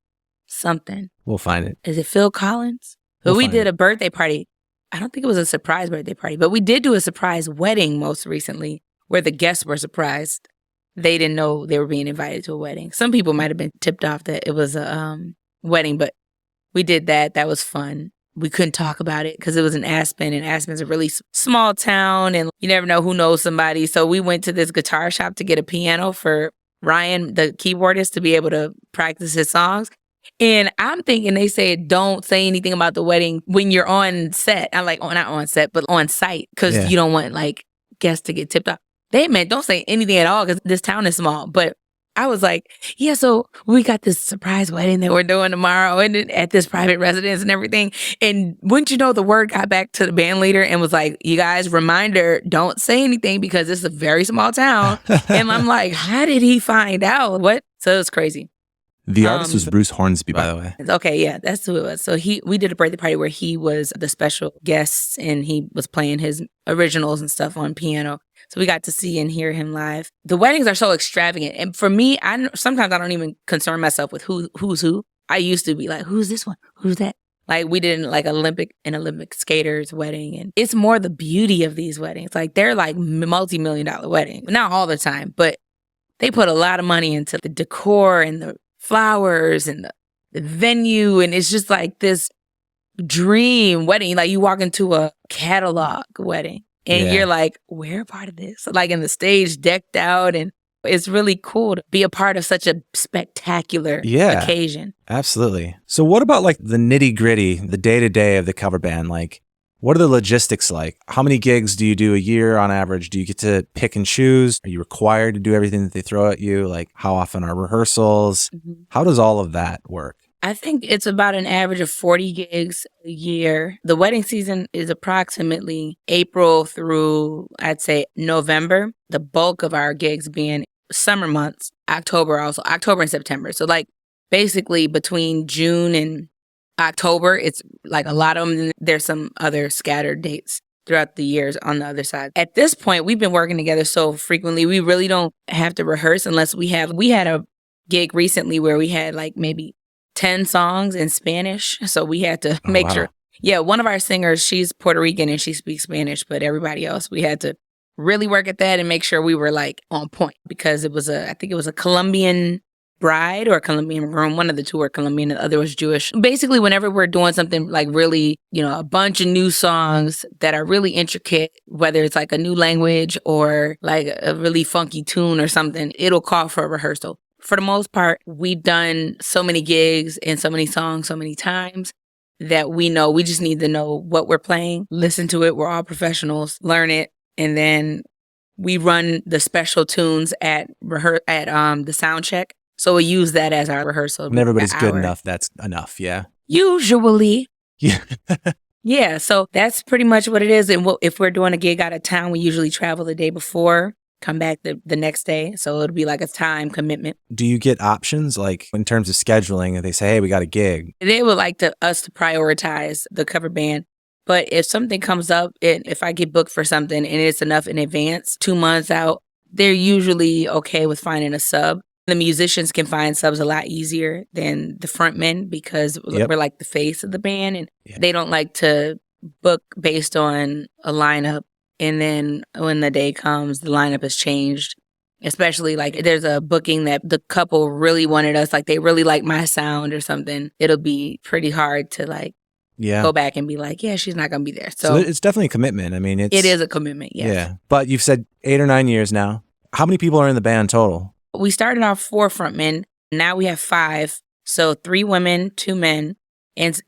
something. We'll find it. Is it Phil Collins? But we did a birthday party. I don't think it was a surprise birthday party, but we did do a surprise wedding most recently where the guests were surprised. They didn't know they were being invited to a wedding. Some people might have been tipped off that it was a wedding, but we did that. That was fun. We couldn't talk about it because it was in Aspen, and Aspen's a really small town, and you never know who knows somebody. So we went to this guitar shop to get a piano for Ryan, the keyboardist, to be able to practice his songs. And I'm thinking they said, don't say anything about the wedding when you're on set. I'm like, oh, not on set, but on site, because you don't want like guests to get tipped off. They meant don't say anything at all because this town is small. But I was like, yeah, so we got this surprise wedding that we're doing tomorrow and at this private residence and everything. And wouldn't you know, the word got back to the band leader and was like, you guys, reminder, don't say anything because it's a very small town. And I'm like, how did he find out? What? So it was crazy. The artist was Bruce Hornsby, by the way. Okay, yeah, that's who it was. So we did a birthday party where he was the special guest and he was playing his originals and stuff on piano. So we got to see and hear him live. The weddings are so extravagant. And for me, sometimes I don't even concern myself with who's who. I used to be like, who's this one? Who's that? Like we did like an Olympic skater's wedding. And it's more the beauty of these weddings. Like they're like multi-million-dollar weddings. Not all the time, but they put a lot of money into the decor and the flowers and the venue. And it's just like this dream wedding. Like you walk into a catalog wedding and you're like, we're a part of this. Like in the stage decked out. And it's really cool to be a part of such a spectacular occasion. Absolutely. So what about like the nitty gritty, the day to day of the cover band? Like what are the logistics like? How many gigs do you do a year on average? Do you get to pick and choose? Are you required to do everything that they throw at you? Like how often are rehearsals? Mm-hmm. How does all of that work? I think it's about an average of 40 gigs a year. The wedding season is approximately April through, I'd say, November. The bulk of our gigs being summer months, October and September. So like basically between June and October, it's like a lot of them. There's some other scattered dates. throughout the years on the other side. At this point, we've been working together so frequently, we really don't have to rehearse unless we had a gig recently where we had like maybe 10 songs in Spanish. So we had to make sure. Yeah, one of our singers, she's Puerto Rican and she speaks Spanish, but everybody else, we had to really work at that and make sure we were like on point because I think it was a Colombian bride or a Colombian groom. One of the two were Colombian and the other was Jewish. Basically, whenever we're doing something like really, a bunch of new songs that are really intricate, whether it's like a new language or like a really funky tune or something, it'll call for a rehearsal. For the most part, we've done so many gigs and so many songs so many times that we just need to know what we're playing, listen to it. We're all professionals, learn it. And then we run the special tunes at the sound check. So we use that as our rehearsal. When everybody's good enough, that's enough, yeah? Usually. Yeah. Yeah, so that's pretty much what it is. And if we're doing a gig out of town, we usually travel the day before, come back the next day. So it'll be like a time commitment. Do you get options, like in terms of scheduling, if they say, hey, we got a gig? They would like us to prioritize the cover band. But if something comes up, and if I get booked for something and it's enough in advance, 2 months out, they're usually okay with finding a sub. The musicians can find subs a lot easier than the frontmen because we're like the face of the band and they don't like to book based on a lineup. And then when the day comes, the lineup has changed. Especially like there's a booking that the couple really wanted us, like they really like my sound or something. It'll be pretty hard to like go back and be like, yeah, she's not going to be there. So it's definitely a commitment. I mean, it is a commitment, yes. Yeah. But you've said 8 or 9 years now. How many people are in the band total? We started off 4 frontmen. Now we have 5. So 3 women, 2 men. And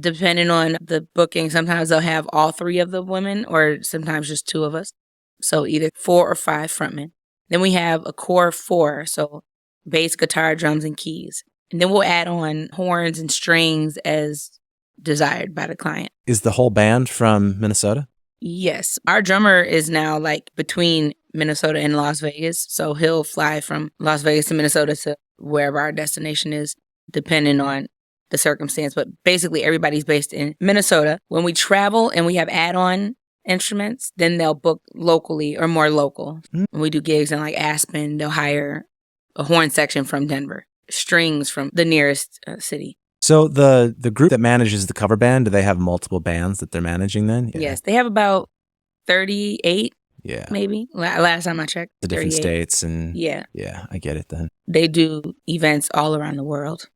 depending on the booking, sometimes they'll have all 3 of the women or sometimes just 2 of us. So either 4 or 5 frontmen. Then we have a core of 4. So bass, guitar, drums, and keys. And then we'll add on horns and strings as desired by the client. Is the whole band from Minnesota? Yes. Our drummer is now like between Minnesota and Las Vegas. So he'll fly from Las Vegas to Minnesota to wherever our destination is, depending on the circumstance. But basically everybody's based in Minnesota. When we travel and we have add-on instruments, then they'll book locally or more local. When we do gigs in like Aspen, they'll hire a horn section from Denver, strings from the nearest city. So the group that manages the cover band, do they have multiple bands that they're managing then? Yeah. Yes, they have about 38, maybe. Last time I checked, the different states and yeah, I get it then. They do events all around the world.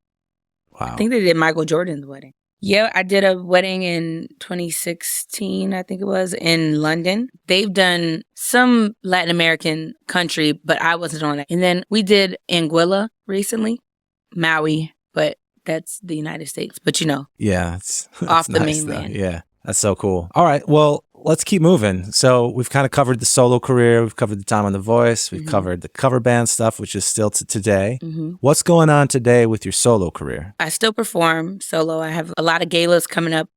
Wow. I think they did Michael Jordan's wedding. Yeah, I did a wedding in 2016, I think it was, in London. They've done some Latin American country, but I wasn't on that. And then we did Anguilla recently, Maui, but that's the United States. But yeah, it's off the nice, mainland. Though. Yeah, that's so cool. All right, well, let's keep moving. So we've kind of covered the solo career. We've covered the time on The Voice. We've covered the cover band stuff, which is still to today. What's going on today with your solo career? I still perform solo. I have a lot of galas coming up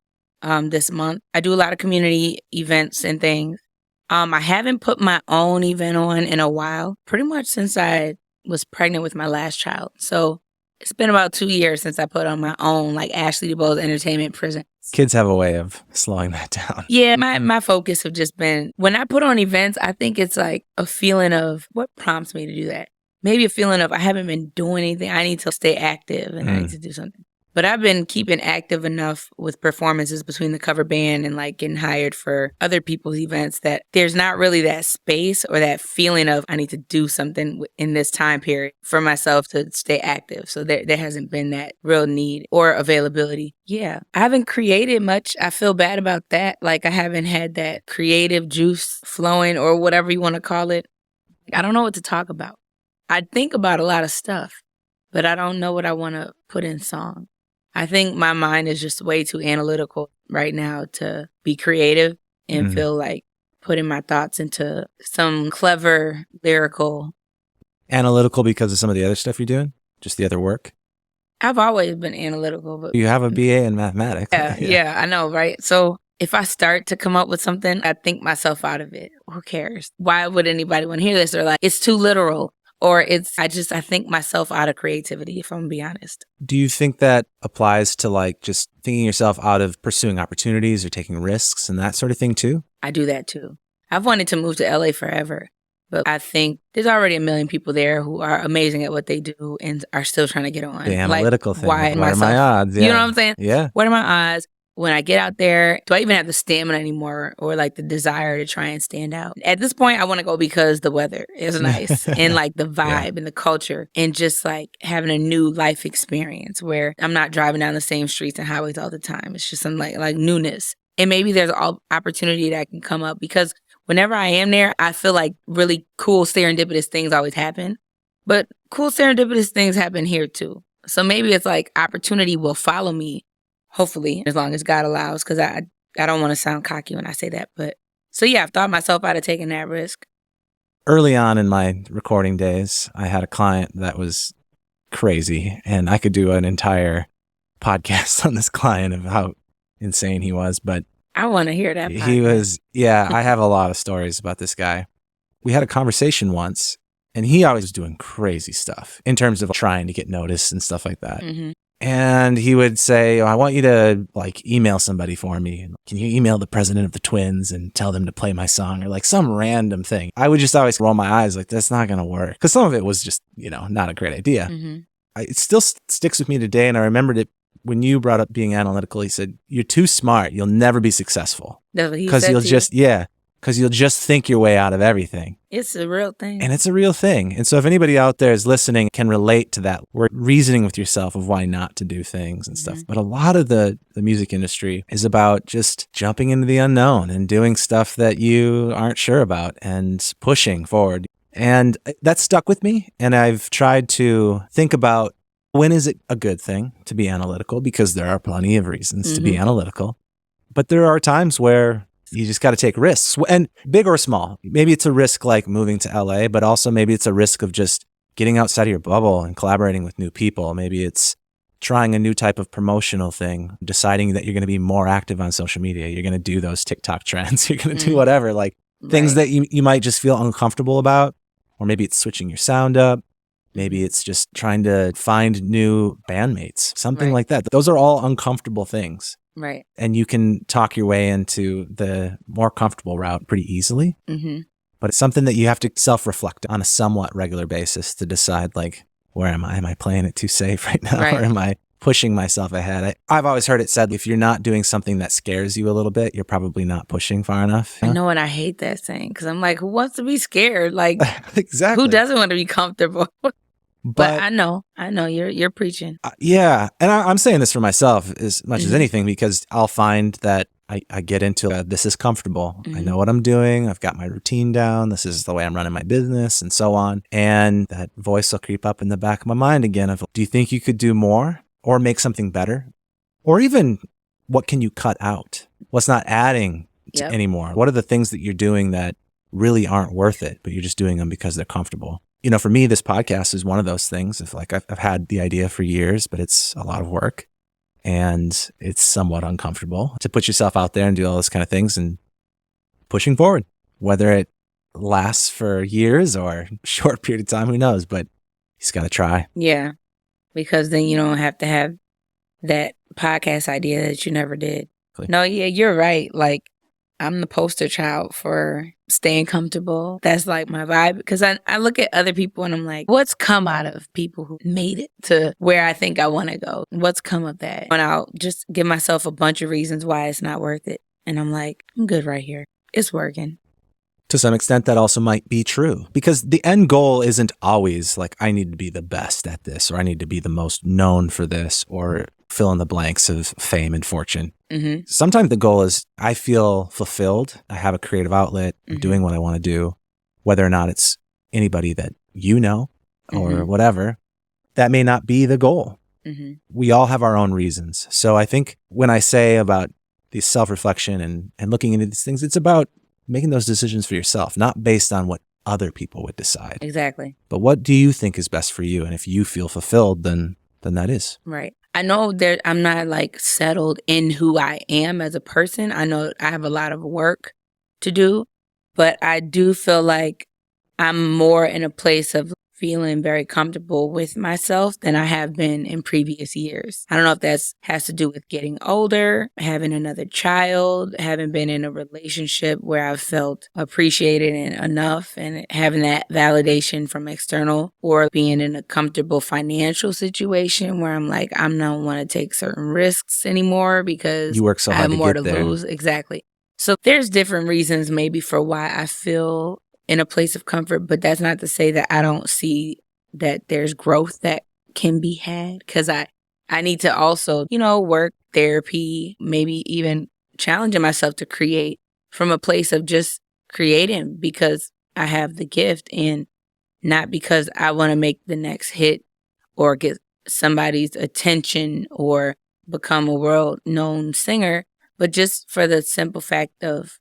this month. I do a lot of community events and things. I haven't put my own event on in a while, pretty much since I was pregnant with my last child. So it's been about 2 years since I put on my own, like Ashley DuBose Entertainment Presents. Kids have a way of slowing that down. Yeah, my focus have just been, when I put on events, I think it's like a feeling of what prompts me to do that. Maybe a feeling of I haven't been doing anything. I need to stay active and I need to do something. But I've been keeping active enough with performances between the cover band and like getting hired for other people's events that there's not really that space or that feeling of I need to do something in this time period for myself to stay active. So there hasn't been that real need or availability. Yeah, I haven't created much. I feel bad about that. Like I haven't had that creative juice flowing or whatever you want to call it. I don't know what to talk about. I think about a lot of stuff, but I don't know what I want to put in song. I think my mind is just way too analytical right now to be creative and feel like putting my thoughts into some clever lyrical. Analytical because of some of the other stuff you're doing? Just the other work? I've always been analytical. But you have a BA in mathematics. Yeah, I know, right? So if I start to come up with something, I think myself out of it. Who cares? Why would anybody want to hear this? Or like, it's too literal. or I think myself out of creativity, if I'm gonna be honest. Do you think that applies to like just thinking yourself out of pursuing opportunities or taking risks and that sort of thing too? I do that too. I've wanted to move to LA forever, but I think there's already a million people there who are amazing at what they do and are still trying to get on. The analytical thing. Why What are my odds? Yeah. You know what I'm saying? Yeah. What are my odds? When I get out there, do I even have the stamina anymore or like the desire to try and stand out? At this point, I want to go because the weather is nice and like the vibe and the culture and just like having a new life experience where I'm not driving down the same streets and highways all the time. It's just some like newness. And maybe there's all opportunity that can come up because whenever I am there, I feel like really cool serendipitous things always happen. But cool serendipitous things happen here too. So maybe it's like opportunity will follow me. Hopefully, as long as God allows, because I don't want to sound cocky when I say that. But so yeah, I've thought myself out of taking that risk. Early on in my recording days, I had a client that was crazy, and I could do an entire podcast on this client of how insane he was. But I want to hear that. He was, I have a lot of stories about this guy. We had a conversation once, and he always was doing crazy stuff in terms of trying to get noticed and stuff like that. Mm-hmm. And he would say, I want you to like email somebody for me. Can you email the president of the Twins and tell them to play my song or like some random thing? I would just always roll my eyes like, that's not going to work. Because some of it was just, not a great idea. Mm-hmm. It still sticks with me today. And I remembered it when you brought up being analytical. He said, you're too smart. You'll never be successful. Because you'll just think your way out of everything. It's a real thing. And it's a real thing. And so if anybody out there is listening can relate to that, we're reasoning with yourself of why not to do things and stuff. But a lot of the music industry is about just jumping into the unknown and doing stuff that you aren't sure about and pushing forward. And that stuck with me. And I've tried to think about when is it a good thing to be analytical, because there are plenty of reasons to be analytical. But there are times where you just got to take risks, and big or small. Maybe it's a risk like moving to LA, but also maybe it's a risk of just getting outside of your bubble and collaborating with new people. Maybe it's trying a new type of promotional thing, deciding that you're going to be more active on social media. You're going to do those TikTok trends. You're going to do whatever, like things that you might just feel uncomfortable about. Or maybe it's switching your sound up. Maybe it's just trying to find new bandmates, something like that. Those are all uncomfortable things. Right. And you can talk your way into the more comfortable route pretty easily. Mm-hmm. But it's something that you have to self-reflect on a somewhat regular basis to decide, like, where am I? Am I playing it too safe right now? Or am I pushing myself ahead? I've always heard it said, if you're not doing something that scares you a little bit, you're probably not pushing far enough. I know, and I hate that saying because I'm like, who wants to be scared? Like, exactly. Who doesn't want to be comfortable? But I know, you're preaching. Yeah. And I'm saying this for myself as much as anything, because I'll find that I get into this is comfortable. I know what I'm doing. I've got my routine down. This is the way I'm running my business and so on. And that voice will creep up in the back of my mind again of, do you think you could do more or make something better? Or even what can you cut out? What's not adding to anymore? What are the things that you're doing that really aren't worth it, but you're just doing them because they're comfortable? For me, this podcast is one of those things. If like I've had the idea for years, but it's a lot of work and it's somewhat uncomfortable to put yourself out there and do all those kind of things and pushing forward, whether it lasts for years or a short period of time, who knows, but you just got to try. Yeah. Because then you don't have to have that podcast idea that you never did. No, yeah, you're right. Like, I'm the poster child for staying comfortable. That's like my vibe. Because I look at other people and I'm like, what's come out of people who made it to where I think I want to go? What's come of that? And I'll just give myself a bunch of reasons why it's not worth it. And I'm like, I'm good right here. It's working. To some extent, that also might be true, because the end goal isn't always like, I need to be the best at this, or I need to be the most known for this, or fill in the blanks of fame and fortune. Mm-hmm. Sometimes the goal is I feel fulfilled. I have a creative outlet. I'm doing what I want to do, whether or not it's anybody that you know or whatever. That may not be the goal. Mm-hmm. We all have our own reasons. So I think when I say about the self-reflection and looking into these things, it's about making those decisions for yourself, not based on what other people would decide. Exactly. But what do you think is best for you? And if you feel fulfilled, then that is. Right. I know that I'm not like settled in who I am as a person. I know I have a lot of work to do, but I do feel like I'm more in a place of feeling very comfortable with myself than I have been in previous years. I don't know if that has to do with getting older, having another child, having been in a relationship where I've felt appreciated and enough and having that validation from external, or being in a comfortable financial situation where I'm like, I don't want to take certain risks anymore because You work so I hard have to more get to there. lose. Exactly. So there's different reasons maybe for why I feel in a place of comfort, but that's not to say that I don't see that there's growth that can be had, because I need to also, work, therapy, maybe even challenging myself to create from a place of just creating because I have the gift, and not because I want to make the next hit or get somebody's attention or become a world-known singer, but just for the simple fact of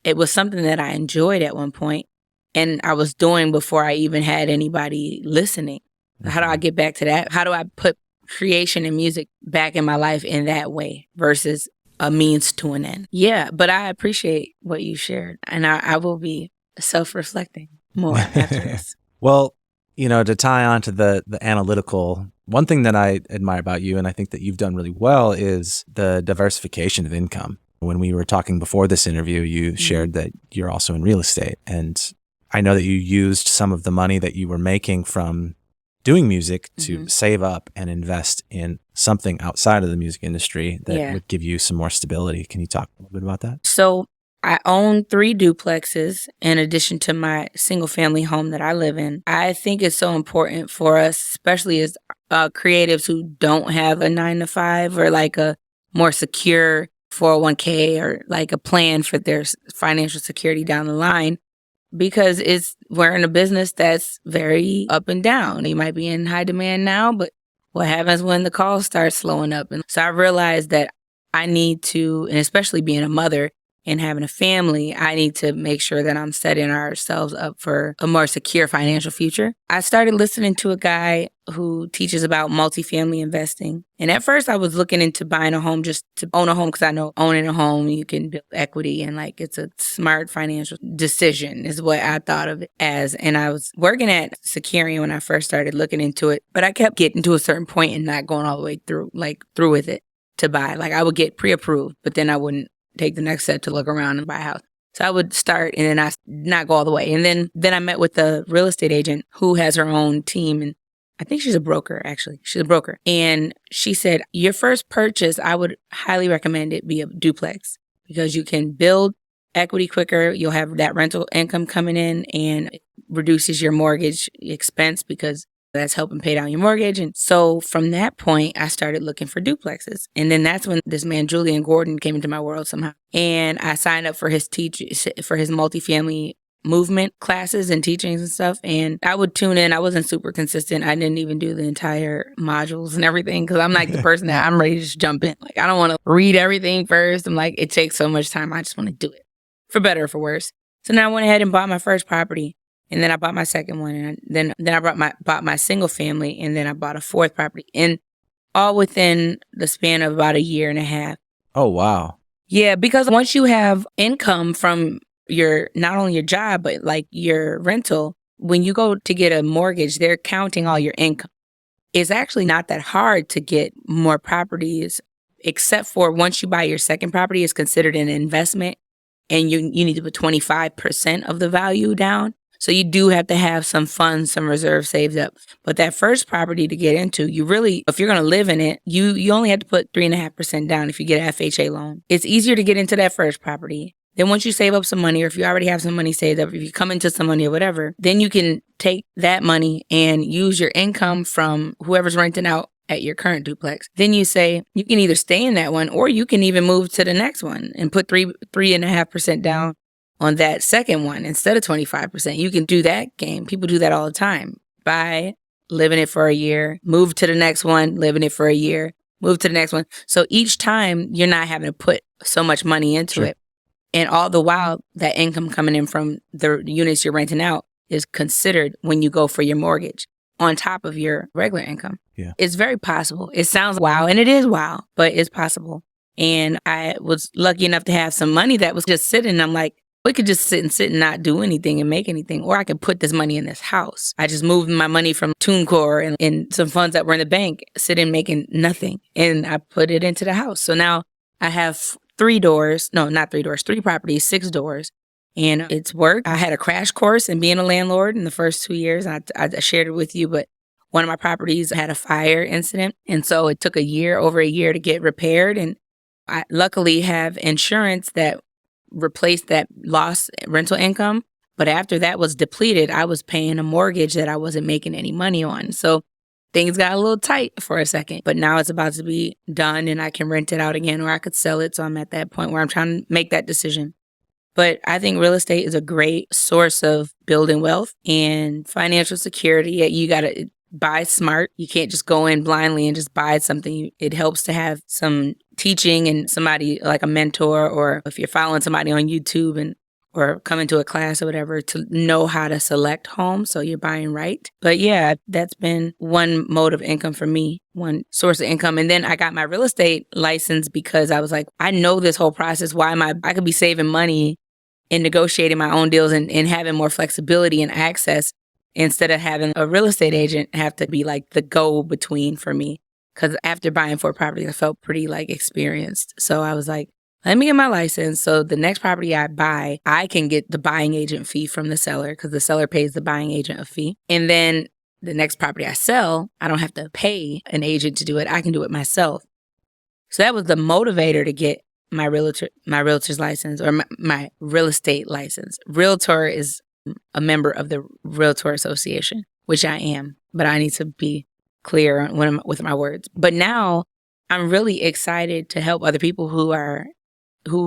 it was something that I enjoyed at one point and I was doing before I even had anybody listening. How do I get back to that? How do I put creation and music back in my life in that way versus a means to an end? Yeah, but I appreciate what you shared, and I will be self-reflecting more after this. Well, to tie on to the analytical, one thing that I admire about you, and I think that you've done really well, is the diversification of income. When we were talking before this interview, you shared that you're also in real estate. And I know that you used some of the money that you were making from doing music to save up and invest in something outside of the music industry that would give you some more stability. Can you talk a little bit about that? So I own 3 duplexes in addition to my single family home that I live in. I think it's so important for us, especially as creatives who don't have a 9-to-5 or like a more secure 401k or like a plan for their financial security down the line, because we're in a business that's very up and down. You might be in high demand now, but what happens when the calls start slowing up? And so I realized that I need to, and especially being a mother and having a family, I need to make sure that I'm setting ourselves up for a more secure financial future. I started listening to a guy who teaches about multifamily investing. And at first I was looking into buying a home just to own a home, because I know owning a home, you can build equity and like it's a smart financial decision is what I thought of it as. And I was working at Securian when I first started looking into it, but I kept getting to a certain point and not going all the way through with it to buy. Like I would get pre-approved, but then I wouldn't take the next step to look around and buy a house. So I would start and then I not go all the way. And then I met with a real estate agent who has her own team. And I think she's a broker, actually. She's a broker. And she said, your first purchase, I would highly recommend it be a duplex, because you can build equity quicker. You'll have that rental income coming in, and it reduces your mortgage expense because that's helping pay down your mortgage. And so from that point, I started looking for duplexes. And then that's when this man, Julian Gordon, came into my world somehow. And I signed up for his multifamily movement classes and teachings and stuff. And I would tune in. I wasn't super consistent. I didn't even do the entire modules and everything, because I'm like the person that I'm ready to just jump in. Like, I don't want to read everything first. I'm like, it takes so much time. I just want to do it, for better or for worse. So now I went ahead and bought my first property. And then I bought my second one, and then I bought my single family, and then I bought a 4th property, and all within the span of about a year and a half. Oh, wow. Yeah, because once you have income from not only your job, but like your rental, when you go to get a mortgage, they're counting all your income. It's actually not that hard to get more properties, except for once you buy your second property, it's considered an investment, and you need to put 25% of the value down. So you do have to have some funds, some reserves saved up. But that first property to get into, if you're going to live in it, you only have to put 3.5% down if you get an FHA loan. It's easier to get into that first property. Then once you save up some money, or if you already have some money saved up, if you come into some money or whatever, then you can take that money and use your income from whoever's renting out at your current duplex. Then you say you can either stay in that one, or you can even move to the next one and put 3.5% down on that second one instead of 25%. You can do that game. People do that all the time. Buy, live in it for a year, move to the next one, live in it for a year, move to the next one. So each time you're not having to put so much money into it. And all the while, that income coming in from the units you're renting out is considered when you go for your mortgage on top of your regular income. Yeah. It's very possible. It sounds wow, and it is wow, but it's possible. And I was lucky enough to have some money that was just sitting. I'm like, We could just sit and not do anything and make anything. Or I could put this money in this house. I just moved my money from TuneCore and some funds that were in the bank, sitting making nothing. And I put it into the house. So now I have 3 properties, 6 doors. And it's worked. I had a crash course in being a landlord in the first 2 years. I shared it with you, but one of my properties had a fire incident. And so it took over a year to get repaired. And I luckily have insurance that replaced that lost rental income. But after that was depleted, I was paying a mortgage that I wasn't making any money on. So things got a little tight for a second, but now it's about to be done and I can rent it out again or I could sell it. So I'm at that point where I'm trying to make that decision. But I think real estate is a great source of building wealth and financial security. You got to buy smart. You can't just go in blindly and just buy something. It helps to have some teaching and somebody like a mentor, or if you're following somebody on YouTube or coming to a class or whatever, to know how to select homes so you're buying right. But yeah, that's been one mode of income for me, one source of income. And then I got my real estate license because I was like, I know this whole process. I could be saving money and negotiating my own deals and having more flexibility and access instead of having a real estate agent have to be like the go-between for me. Because after buying 4 properties, I felt pretty like experienced. So I was like, let me get my license. So the next property I buy, I can get the buying agent fee from the seller because the seller pays the buying agent a fee. And then the next property I sell, I don't have to pay an agent to do it. I can do it myself. So that was the motivator to get my realtor's license or my real estate license. Realtor is a member of the Realtor Association, which I am, but I need to be clear with my words. But now I'm really excited to help other people who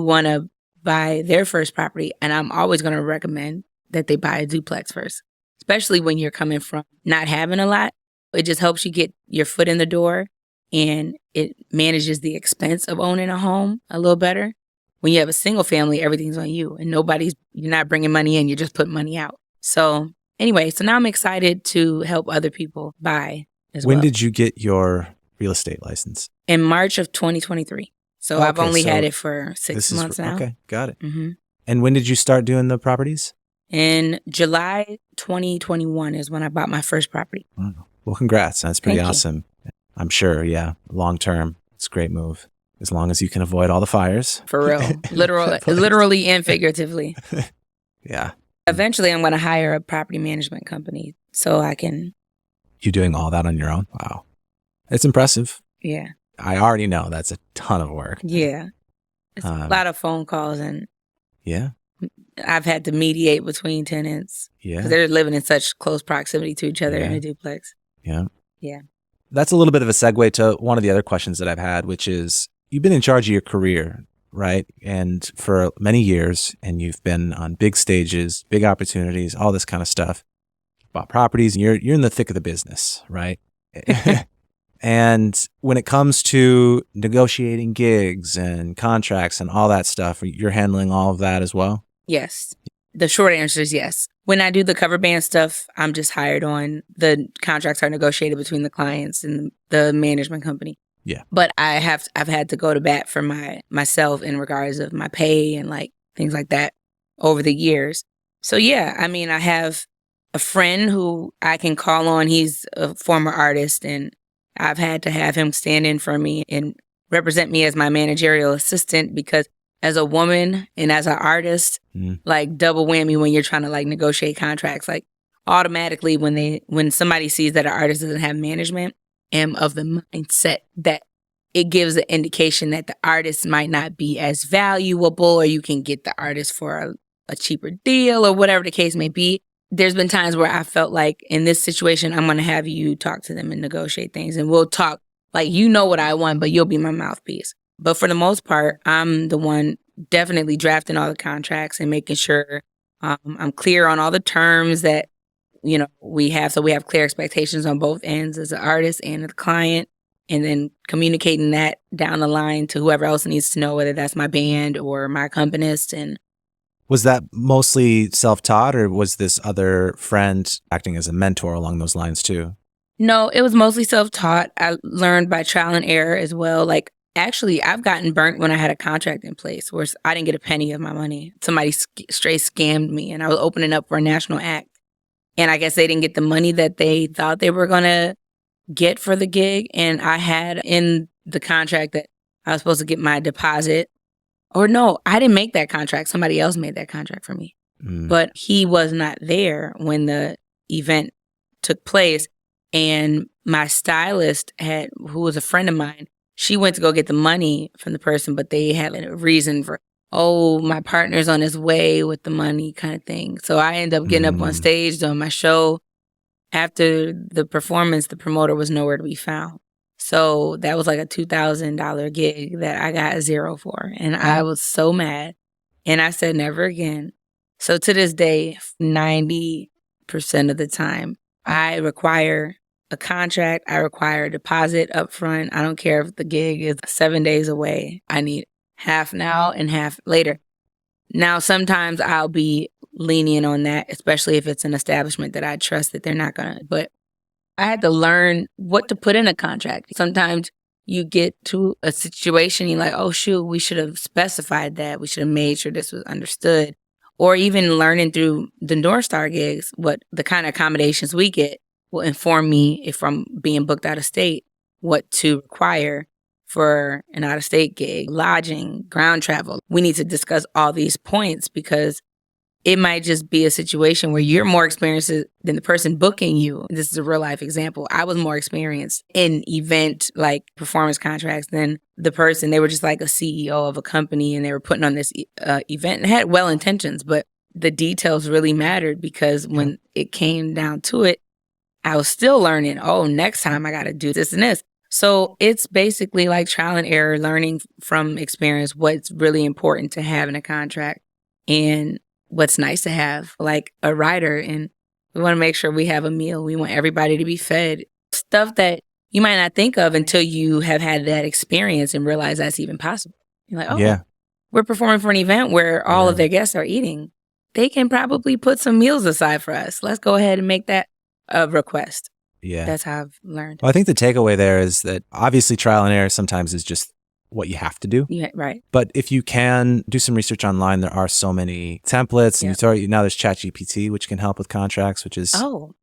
want to buy their first property. And I'm always going to recommend that they buy a duplex first, especially when you're coming from not having a lot. It just helps you get your foot in the door and it manages the expense of owning a home a little better. When you have a single family, everything's on you and you're not bringing money in, you're just putting money out. So anyway, so now I'm excited to help other people buy as well. When did you get your real estate license? In March of 2023. So I've only had it for 6 months now. Okay, got it. Mm-hmm. And when did you start doing the properties? In July 2021 is when I bought my first property. Wow. Well, congrats. That's pretty Thank you. awesome. I'm sure, yeah. Long term, it's a great move. As long as you can avoid all the fires. For real. Literally and figuratively. Yeah. Eventually, I'm going to hire a property management company so I can. You doing all that on your own? Wow. It's impressive. Yeah. I already know that's a ton of work. Yeah. It's a lot of phone calls and yeah. I've had to mediate between tenants. Yeah. Because they're living in such close proximity to each other in a duplex. Yeah. Yeah. That's a little bit of a segue to one of the other questions that I've had, which is you've been in charge of your career, right? And for many years, and you've been on big stages, big opportunities, all this kind of stuff. Bought properties, and you're in the thick of the business, right? And when it comes to negotiating gigs and contracts and all that stuff, you're handling all of that as well? Yes. The short answer is yes. When I do the cover band stuff, I'm just hired on. The contracts are negotiated between the clients and the management company. Yeah. But I've had to go to bat for myself in regards of my pay and like things like that over the years. So yeah, I mean, I have a friend who I can call on. He's a former artist and I've had to have him stand in for me and represent me as my managerial assistant because as a woman and as an artist, like double whammy when you're trying to like negotiate contracts, like automatically when somebody sees that an artist doesn't have management, am of the mindset that it gives an indication that the artist might not be as valuable or you can get the artist for a cheaper deal or whatever the case may be. There's been times where I felt like in this situation, I'm going to have you talk to them and negotiate things and we'll talk like, you know what I want, but you'll be my mouthpiece. But for the most part, I'm the one definitely drafting all the contracts and making sure I'm clear on all the terms that, you know, we have. So we have clear expectations on both ends as an artist and the client, and then communicating that down the line to whoever else needs to know, whether that's my band or my accompanist. And was that mostly self-taught or was this other friend acting as a mentor along those lines too? No, it was mostly self-taught. I learned by trial and error as well. Like Actually, I've gotten burnt when I had a contract in place where I didn't get a penny of my money. Somebody straight scammed me, and I was opening up for a national act. And I guess they didn't get the money that they thought they were going to get for the gig. And I had in the contract that I was supposed to get my deposit. Or no, I didn't make that contract. Somebody else made that contract for me. But he was not there when the event took place. And my stylist who was a friend of mine, she went to go get the money from the person, but they had a reason for, my partner's on his way with the money kind of thing. So I ended up getting up on stage doing my show. After the performance, the promoter was nowhere to be found. So that was like a $2,000 gig that I got $0 for. And I was so mad. And I said, never again. So to this day, 90% of the time, I require a contract. I require a deposit up front. I don't care if the gig is 7 days away. I need half now and half later. Now, sometimes I'll be lenient on that, especially if it's an establishment that I trust that they're not going to. But I had to learn what to put in a contract. Sometimes you get to a situation, you're like, oh, shoot, we should have specified that. We should have made sure this was understood. Or even learning through the North Star gigs, what the kind of accommodations we get will inform me if I'm being booked out of state, what to require for an out-of-state gig, lodging, ground travel. We need to discuss all these points because it might just be a situation where you're more experienced than the person booking you. This is a real-life example. I was more experienced in event, like performance contracts, than the person. They were just like a CEO of a company, and they were putting on this event and had well intentions, but the details really mattered because when it came down to it, I was still learning, next time I got to do this and this. So it's basically like trial and error, learning from experience what's really important to have in a contract and what's nice to have, like a rider. And we want to make sure we have a meal. We want everybody to be fed. Stuff that you might not think of until you have had that experience and realize that's even possible. You're like, we're performing for an event where all of their guests are eating. They can probably put some meals aside for us. Let's go ahead and make that a request. Yeah. That's how I've learned. Well, I think the takeaway there is that obviously trial and error sometimes is just what you have to do. Yeah, right. But if you can do some research online, there are so many templates. And now there's ChatGPT, which can help with contracts, which is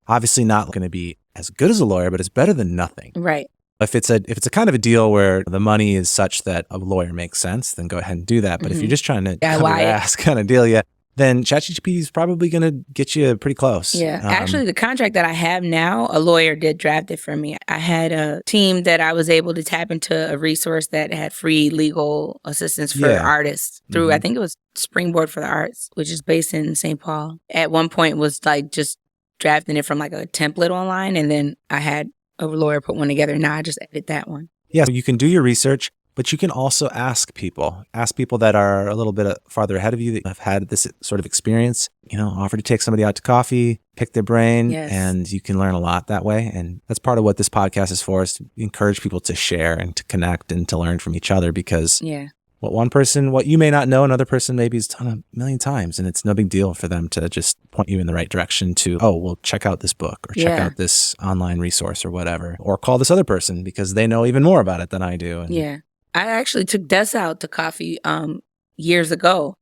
obviously not going to be as good as a lawyer, but it's better than nothing. Right. If it's a kind of a deal where the money is such that a lawyer makes sense, then go ahead and do that. But if you're just trying to cover your ass kind of deal, then ChatGPT is probably going to get you pretty close. Yeah. Actually, the contract that I have now, a lawyer did draft it for me. I had a team that I was able to tap into a resource that had free legal assistance for artists through, I think it was Springboard for the Arts, which is based in St. Paul. At one point was like just drafting it from like a template online. And then I had a lawyer put one together. Now I just edit that one. Yeah. So you can do your research. But you can also ask people that are a little bit farther ahead of you that have had this sort of experience, offer to take somebody out to coffee, pick their brain, and you can learn a lot that way. And that's part of what this podcast is for, is to encourage people to share and to connect and to learn from each other, because what you may not know, another person maybe has done a million times, and it's no big deal for them to just point you in the right direction to, check out this book or check out this online resource or whatever, or call this other person because they know even more about it than I do. And I actually took Des out to coffee years ago.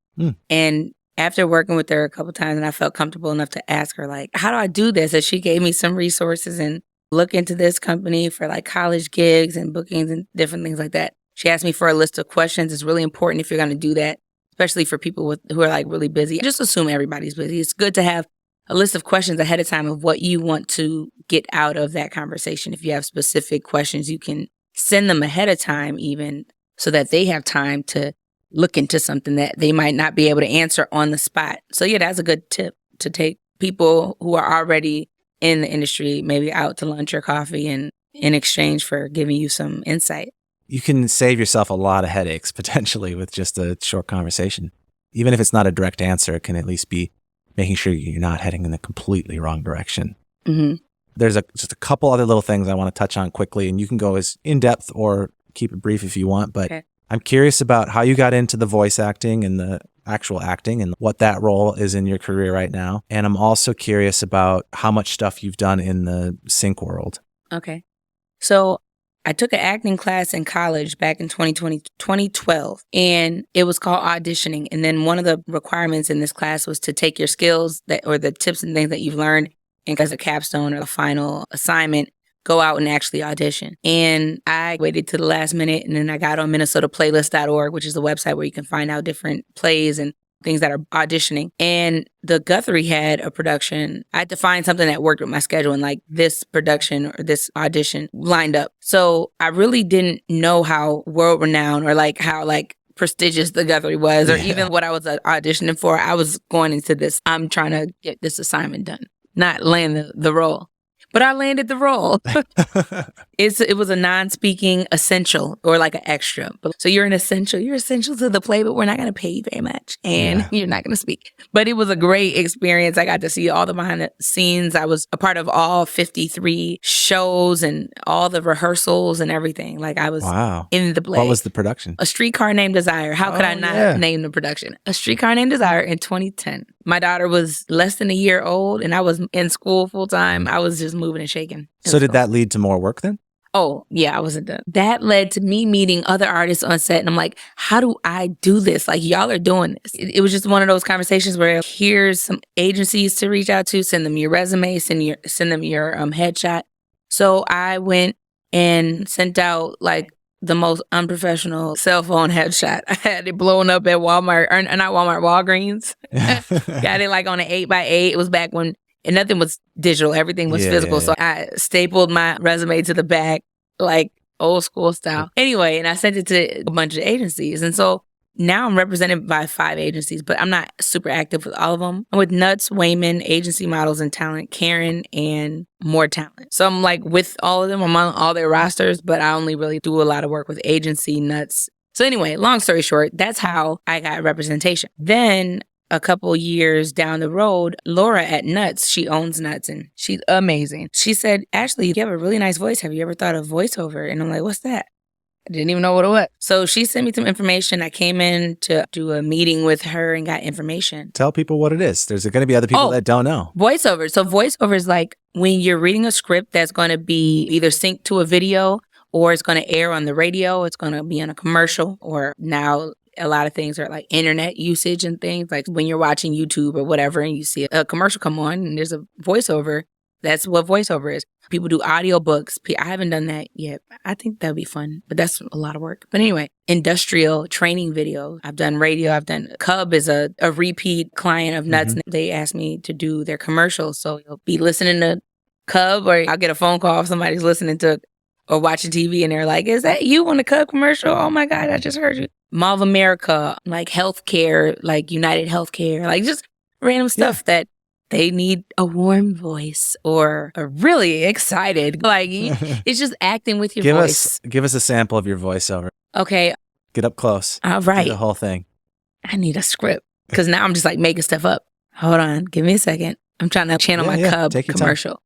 And after working with her a couple times, and I felt comfortable enough to ask her, like, how do I do this? And she gave me some resources and look into this company for like college gigs and bookings and different things like that. She asked me for a list of questions. It's really important if you're going to do that, especially for people who are like really busy. Just assume everybody's busy. It's good to have a list of questions ahead of time of what you want to get out of that conversation. If you have specific questions, you can send them ahead of time, even so that they have time to look into something that they might not be able to answer on the spot. So that's a good tip, to take people who are already in the industry, maybe out to lunch or coffee, and in exchange for giving you some insight. You can save yourself a lot of headaches potentially with just a short conversation. Even if it's not a direct answer, it can at least be making sure you're not heading in the completely wrong direction. There's just a couple other little things I want to touch on quickly, and you can go as in-depth or keep it brief if you want, but I'm curious about how you got into the voice acting and the actual acting and what that role is in your career right now. And I'm also curious about how much stuff you've done in the sync world. Okay. So I took an acting class in college back in 2012, and it was called auditioning. And then one of the requirements in this class was to take your skills or the tips and things that you've learned, and as a capstone or a final assignment, go out and actually audition. And I waited to the last minute, and then I got on minnesotaplaylist.org, which is a website where you can find out different plays and things that are auditioning. And the Guthrie had a production. I had to find something that worked with my schedule, and like this production or this audition lined up. So I really didn't know how world renowned or like how like prestigious the Guthrie was, or even what I was auditioning for. I was going into this, I'm trying to get this assignment done, not land the role. But I landed the role. It was a non-speaking essential or like an extra. So you're an essential. You're essential to the play, but we're not going to pay you very much. And you're not going to speak. But it was a great experience. I got to see all the behind the scenes. I was a part of all 53 shows and all the rehearsals and everything. Like I was in the play. What was the production? A Streetcar Named Desire. How could I not name the production? A Streetcar Named Desire in 2010. My daughter was less than a year old, and I was in school full time. I was just moving and shaking. So did that lead to more work then? Oh, yeah, I wasn't done. That led to me meeting other artists on set, and I'm like, how do I do this? Like, y'all are doing this. It was just one of those conversations where here's some agencies to reach out to, send them your resume, send them your headshot. So I went and sent out like the most unprofessional cell phone headshot. I had it blown up at Walmart, or not Walmart, Walgreens. Got it like on an 8x8. It was back when and nothing was digital. Everything was physical. So I stapled my resume to the back, like old school style. Anyway, and I sent it to a bunch of agencies. And so now I'm represented by 5 agencies, but I'm not super active with all of them. I'm with Nuts, Wayman, Agency Models and Talent, Karen, and More Talent. So I'm like with all of them. I'm on all their rosters, but I only really do a lot of work with Agency, Nuts. So anyway, long story short, that's how I got representation. Then a couple years down the road, Laura at Nuts, she owns Nuts and she's amazing. She said, Ashley, you have a really nice voice. Have you ever thought of voiceover? And I'm like, what's that? I didn't even know what it was. So she sent me some information. I came in to do a meeting with her and got information. Tell people what it is. There's going to be other people that don't know. Voiceover. So voiceover is like when you're reading a script that's going to be either synced to a video or it's going to air on the radio. It's going to be on a commercial, or now a lot of things are like internet usage and things like when you're watching YouTube or whatever and you see a commercial come on and there's a voiceover. That's what voiceover is. People do audiobooks. I haven't done that yet. I think that'd be fun, but that's a lot of work. But anyway, industrial training videos. I've done radio. I've done Cub is a repeat client of Nuts. Mm-hmm. They asked me to do their commercials. So you'll be listening to Cub, or I'll get a phone call if somebody's listening to or watching TV and they're like, is that you on the Cub commercial? Oh my God, I just heard you. Mall of America, like healthcare, like United Healthcare, like just random stuff that they need a warm voice or a really excited. Like it's just acting with your voice. Give us a sample of your voiceover. Okay. Get up close. All right. Do the whole thing. I need a script because now I'm just like making stuff up. Hold on. Give me a second. I'm trying to channel my Cub commercial. Time.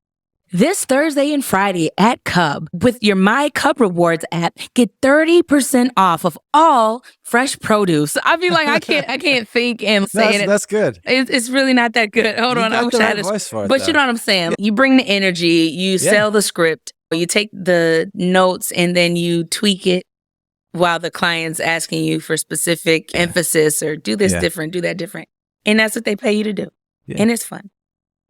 This Thursday and Friday at Cub, with your My Cub Rewards app, get 30% off of all fresh produce. I feel like I can't think and say it. That's good. It's really not that good. Hold on, I wish I had a voice for it. But though. You know what I'm saying? You bring the energy, you sell the script, you take the notes, and then you tweak it while the client's asking you for specific emphasis or do this different, do that different, and that's what they pay you to do, and it's fun.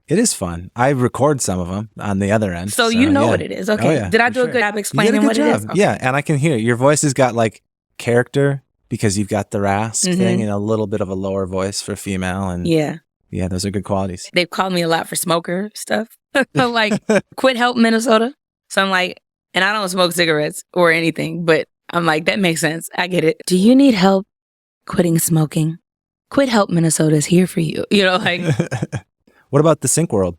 It is fun. I record some of them on the other end. So you know what it is. Okay. Did I do a good job explaining what it is? Okay. Yeah. And I can hear it. Your voice has got like character because you've got the rasp thing and a little bit of a lower voice for female. And yeah, those are good qualities. They've called me a lot for smoker stuff. Like quit help Minnesota. So I'm like, and I don't smoke cigarettes or anything, but I'm like, that makes sense. I get it. Do you need help quitting smoking? Quit Help Minnesota is here for you. You know, like. What about the sync world?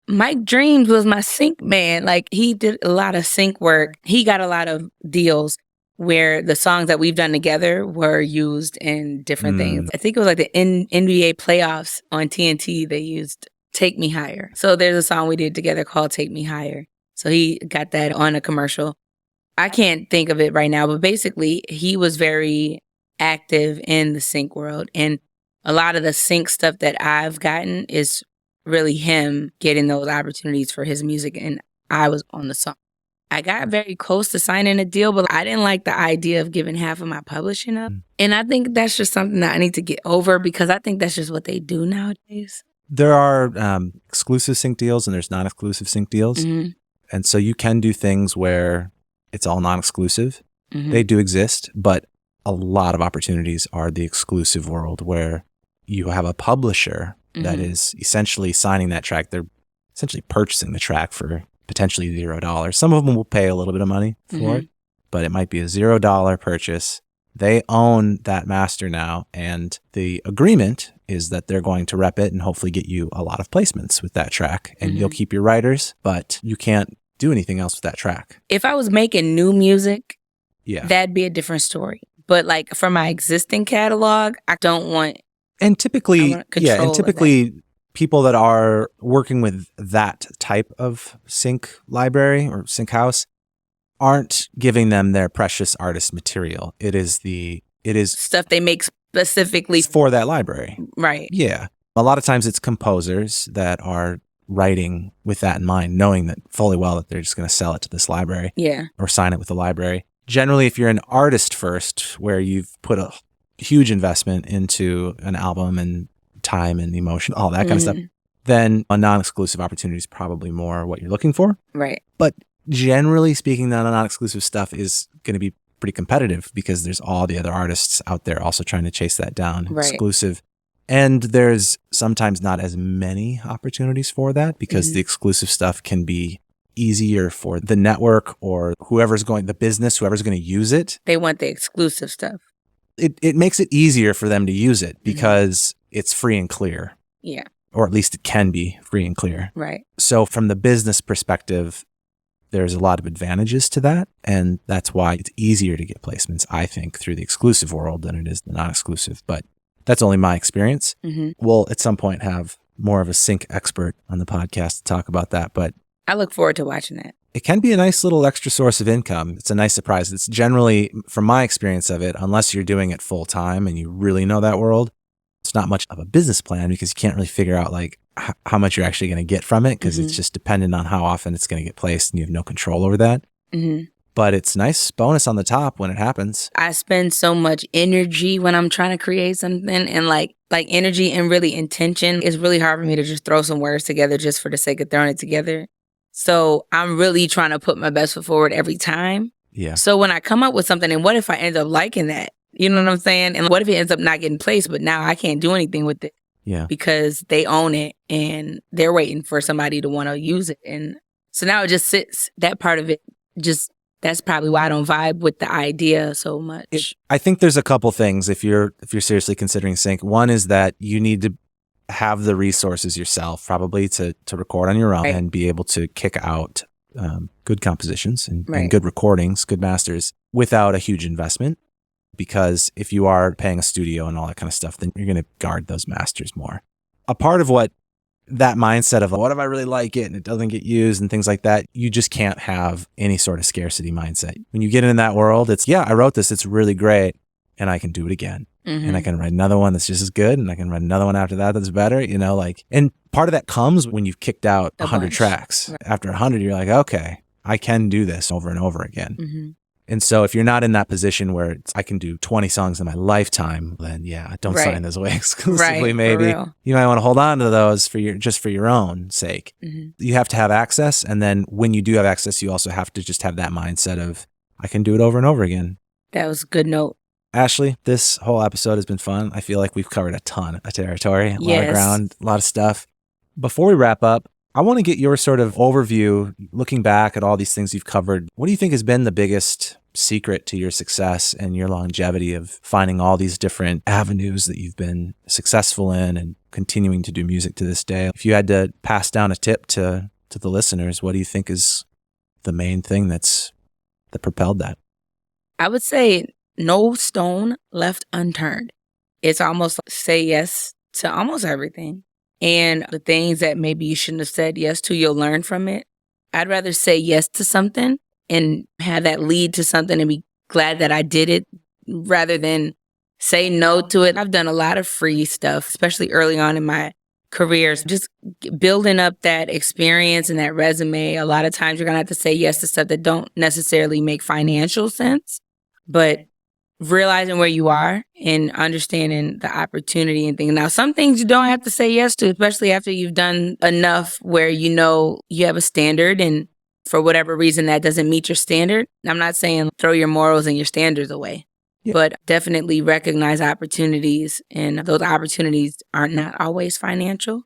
Mike Dreams was my sync man. Like he did a lot of sync work. He got a lot of deals where the songs that we've done together were used in different things. I think it was like the NBA playoffs on TNT. They used Take Me Higher. So there's a song we did together called Take Me Higher. So he got that on a commercial. I can't think of it right now, but basically he was very active in the sync world. And a lot of the sync stuff that I've gotten is really him getting those opportunities for his music, and I was on the song. I got very close to signing a deal, but I didn't like the idea of giving half of my publishing up. And I think that's just something that I need to get over because I think that's just what they do nowadays. There are exclusive sync deals and there's non-exclusive sync deals. Mm-hmm. And so you can do things where it's all non-exclusive. Mm-hmm. They do exist, but a lot of opportunities are the exclusive world where you have a publisher that is essentially signing that track. They're essentially purchasing the track for potentially $0. Some of them will pay a little bit of money for it, but it might be a $0 purchase. They own that master now, and the agreement is that they're going to rep it and hopefully get you a lot of placements with that track. And you'll keep your writers, but you can't do anything else with that track. If I was making new music, Yeah. that'd be a different story. But like for my existing catalog, I don't want. And typically, I want control of people that are working with that type of sync library or sync house aren't giving them their precious artist material. It is stuff they make specifically for that library. Right. Yeah. A lot of times it's composers that are writing with that in mind, knowing that fully well that they're just going to sell it to this library. Yeah. Or sign it with the library. Generally, if you're an artist first, where you've put a huge investment into an album and time and emotion, all that kind of stuff, then a non-exclusive opportunity is probably more what you're looking for. Right. But generally speaking, the non-exclusive stuff is going to be pretty competitive because there's all the other artists out there also trying to chase that down. Right. Exclusive. And there's sometimes not as many opportunities for that because the exclusive stuff can be easier for the network or whoever's going to use it. They want the exclusive stuff. It makes it easier for them to use it because it's free and clear. Yeah. Or at least it can be free and clear. Right. So from the business perspective, there's a lot of advantages to that. And that's why it's easier to get placements, I think, through the exclusive world than it is the non-exclusive. But that's only my experience. We'll at some point have more of a sync expert on the podcast to talk about that. But I look forward to watching that. it can be a nice little extra source of income. It's a nice surprise. It's generally, from my experience of it, unless you're doing it full time and you really know that world, it's not much of a business plan because you can't really figure out like how much you're actually going to get from it because it's just dependent on how often it's going to get placed and you have no control over that. But it's a nice bonus on the top when it happens. I spend so much energy when I'm trying to create something and like energy and really intention. It's really hard for me to just throw some words together just for the sake of throwing it together. So I'm really trying to put my best foot forward every time. Yeah. So when I come up with something, and what if I end up liking that? You know what I'm saying? And what if it ends up not getting placed, but now I can't do anything with it? Yeah. Because they own it and they're waiting for somebody to want to use it. And so now it just sits, that part of it just, that's probably why I don't vibe with the idea so much. I think there's a couple things if you're seriously considering sync. One is that you need to have the resources yourself probably to record on your own and be able to kick out good compositions and good recordings, good masters without a huge investment. Because if you are paying a studio and all that kind of stuff, then you're going to guard those masters more. A part of what that mindset of what if I really like it and it doesn't get used and things like that, you just can't have any sort of scarcity mindset. When you get in that world, it's, I wrote this, it's really great, and I can do it again. And I can write another one that's just as good, and I can write another one after that that's better, and part of that comes when you've kicked out 100 tracks. Right. After 100, you're like, okay, I can do this over and over again. And so if you're not in that position where I can do 20 songs in my lifetime, then don't sign those away exclusively. Maybe you might want to hold on to those for your own sake. You have to have access. And then when you do have access, you also have to just have that mindset of I can do it over and over again. That was a good note. Ashley, this whole episode has been fun. I feel like we've covered a ton of territory, a lot of ground, a lot of stuff. Before we wrap up, I want to get your sort of overview, looking back at all these things you've covered. What do you think has been the biggest secret to your success and your longevity of finding all these different avenues that you've been successful in and continuing to do music to this day? If you had to pass down a tip to the listeners, what do you think is the main thing that propelled that? I would say no stone left unturned. It's almost like say yes to almost everything. And the things that maybe you shouldn't have said yes to, you'll learn from it. I'd rather say yes to something and have that lead to something and be glad that I did it rather than say no to it. I've done a lot of free stuff, especially early on in my careers, just building up that experience and that resume. A lot of times you're going to have to say yes to stuff that don't necessarily make financial sense, but realizing where you are and understanding the opportunity and things. Now, some things you don't have to say yes to, especially after you've done enough where you know you have a standard, and for whatever reason that doesn't meet your standard. I'm not saying throw your morals and your standards away, but definitely recognize opportunities, and those opportunities are not always financial.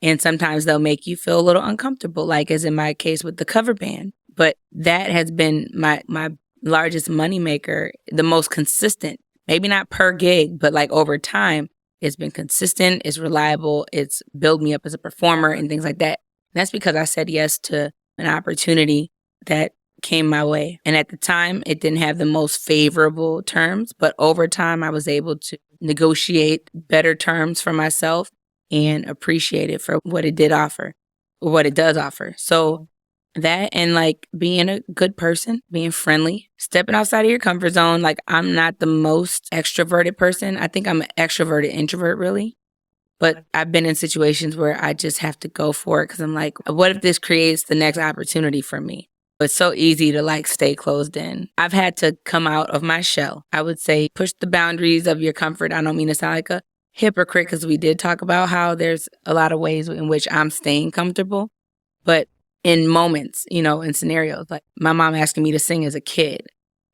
And sometimes they'll make you feel a little uncomfortable, like as in my case with the cover band. But that has been my largest moneymaker, the most consistent, maybe not per gig, but like over time, it's been consistent, it's reliable, it's built me up as a performer and things like that. And that's because I said yes to an opportunity that came my way. And at the time, it didn't have the most favorable terms, but over time, I was able to negotiate better terms for myself and appreciate it for what it did offer, or what it does offer. So that, and like being a good person, being friendly, stepping outside of your comfort zone. Like, I'm not the most extroverted person. I think I'm an extroverted introvert, really. But I've been in situations where I just have to go for it because I'm like, what if this creates the next opportunity for me? It's so easy to like stay closed in. I've had to come out of my shell. I would say push the boundaries of your comfort. I don't mean to sound like a hypocrite, because we did talk about how there's a lot of ways in which I'm staying comfortable. But in moments, you know, in scenarios, like my mom asking me to sing as a kid,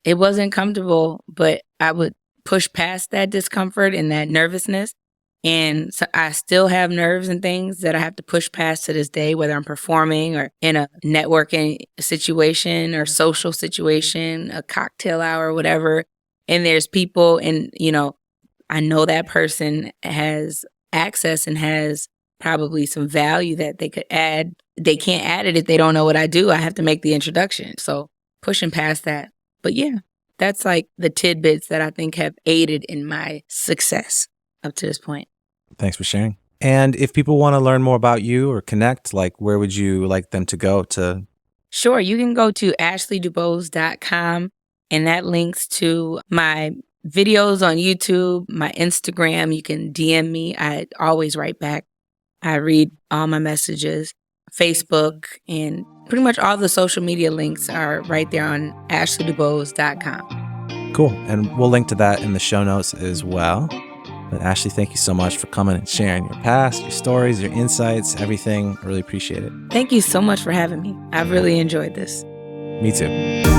it wasn't comfortable, but I would push past that discomfort and that nervousness. And so I still have nerves and things that I have to push past to this day, whether I'm performing or in a networking situation or social situation, a cocktail hour, whatever. And there's people, and, you know, I know that person has access and has probably some value that they could add. They can't add it if they don't know what I do. I have to make the introduction. So pushing past that. But yeah, that's like the tidbits that I think have aided in my success up to this point. Thanks for sharing. And if people want to learn more about you or connect, like, where would you like them to go to? Sure. You can go to ashleydubose.com, and that links to my videos on YouTube, my Instagram. You can DM me. I always write back. I read all my messages. Facebook, and pretty much all the social media links are right there on ashleydubose.com. Cool. And we'll link to that in the show notes as well. But Ashley, thank you so much for coming and sharing your past, your stories, your insights, everything. I really appreciate it. Thank you so much for having me. I've really enjoyed this. Me too.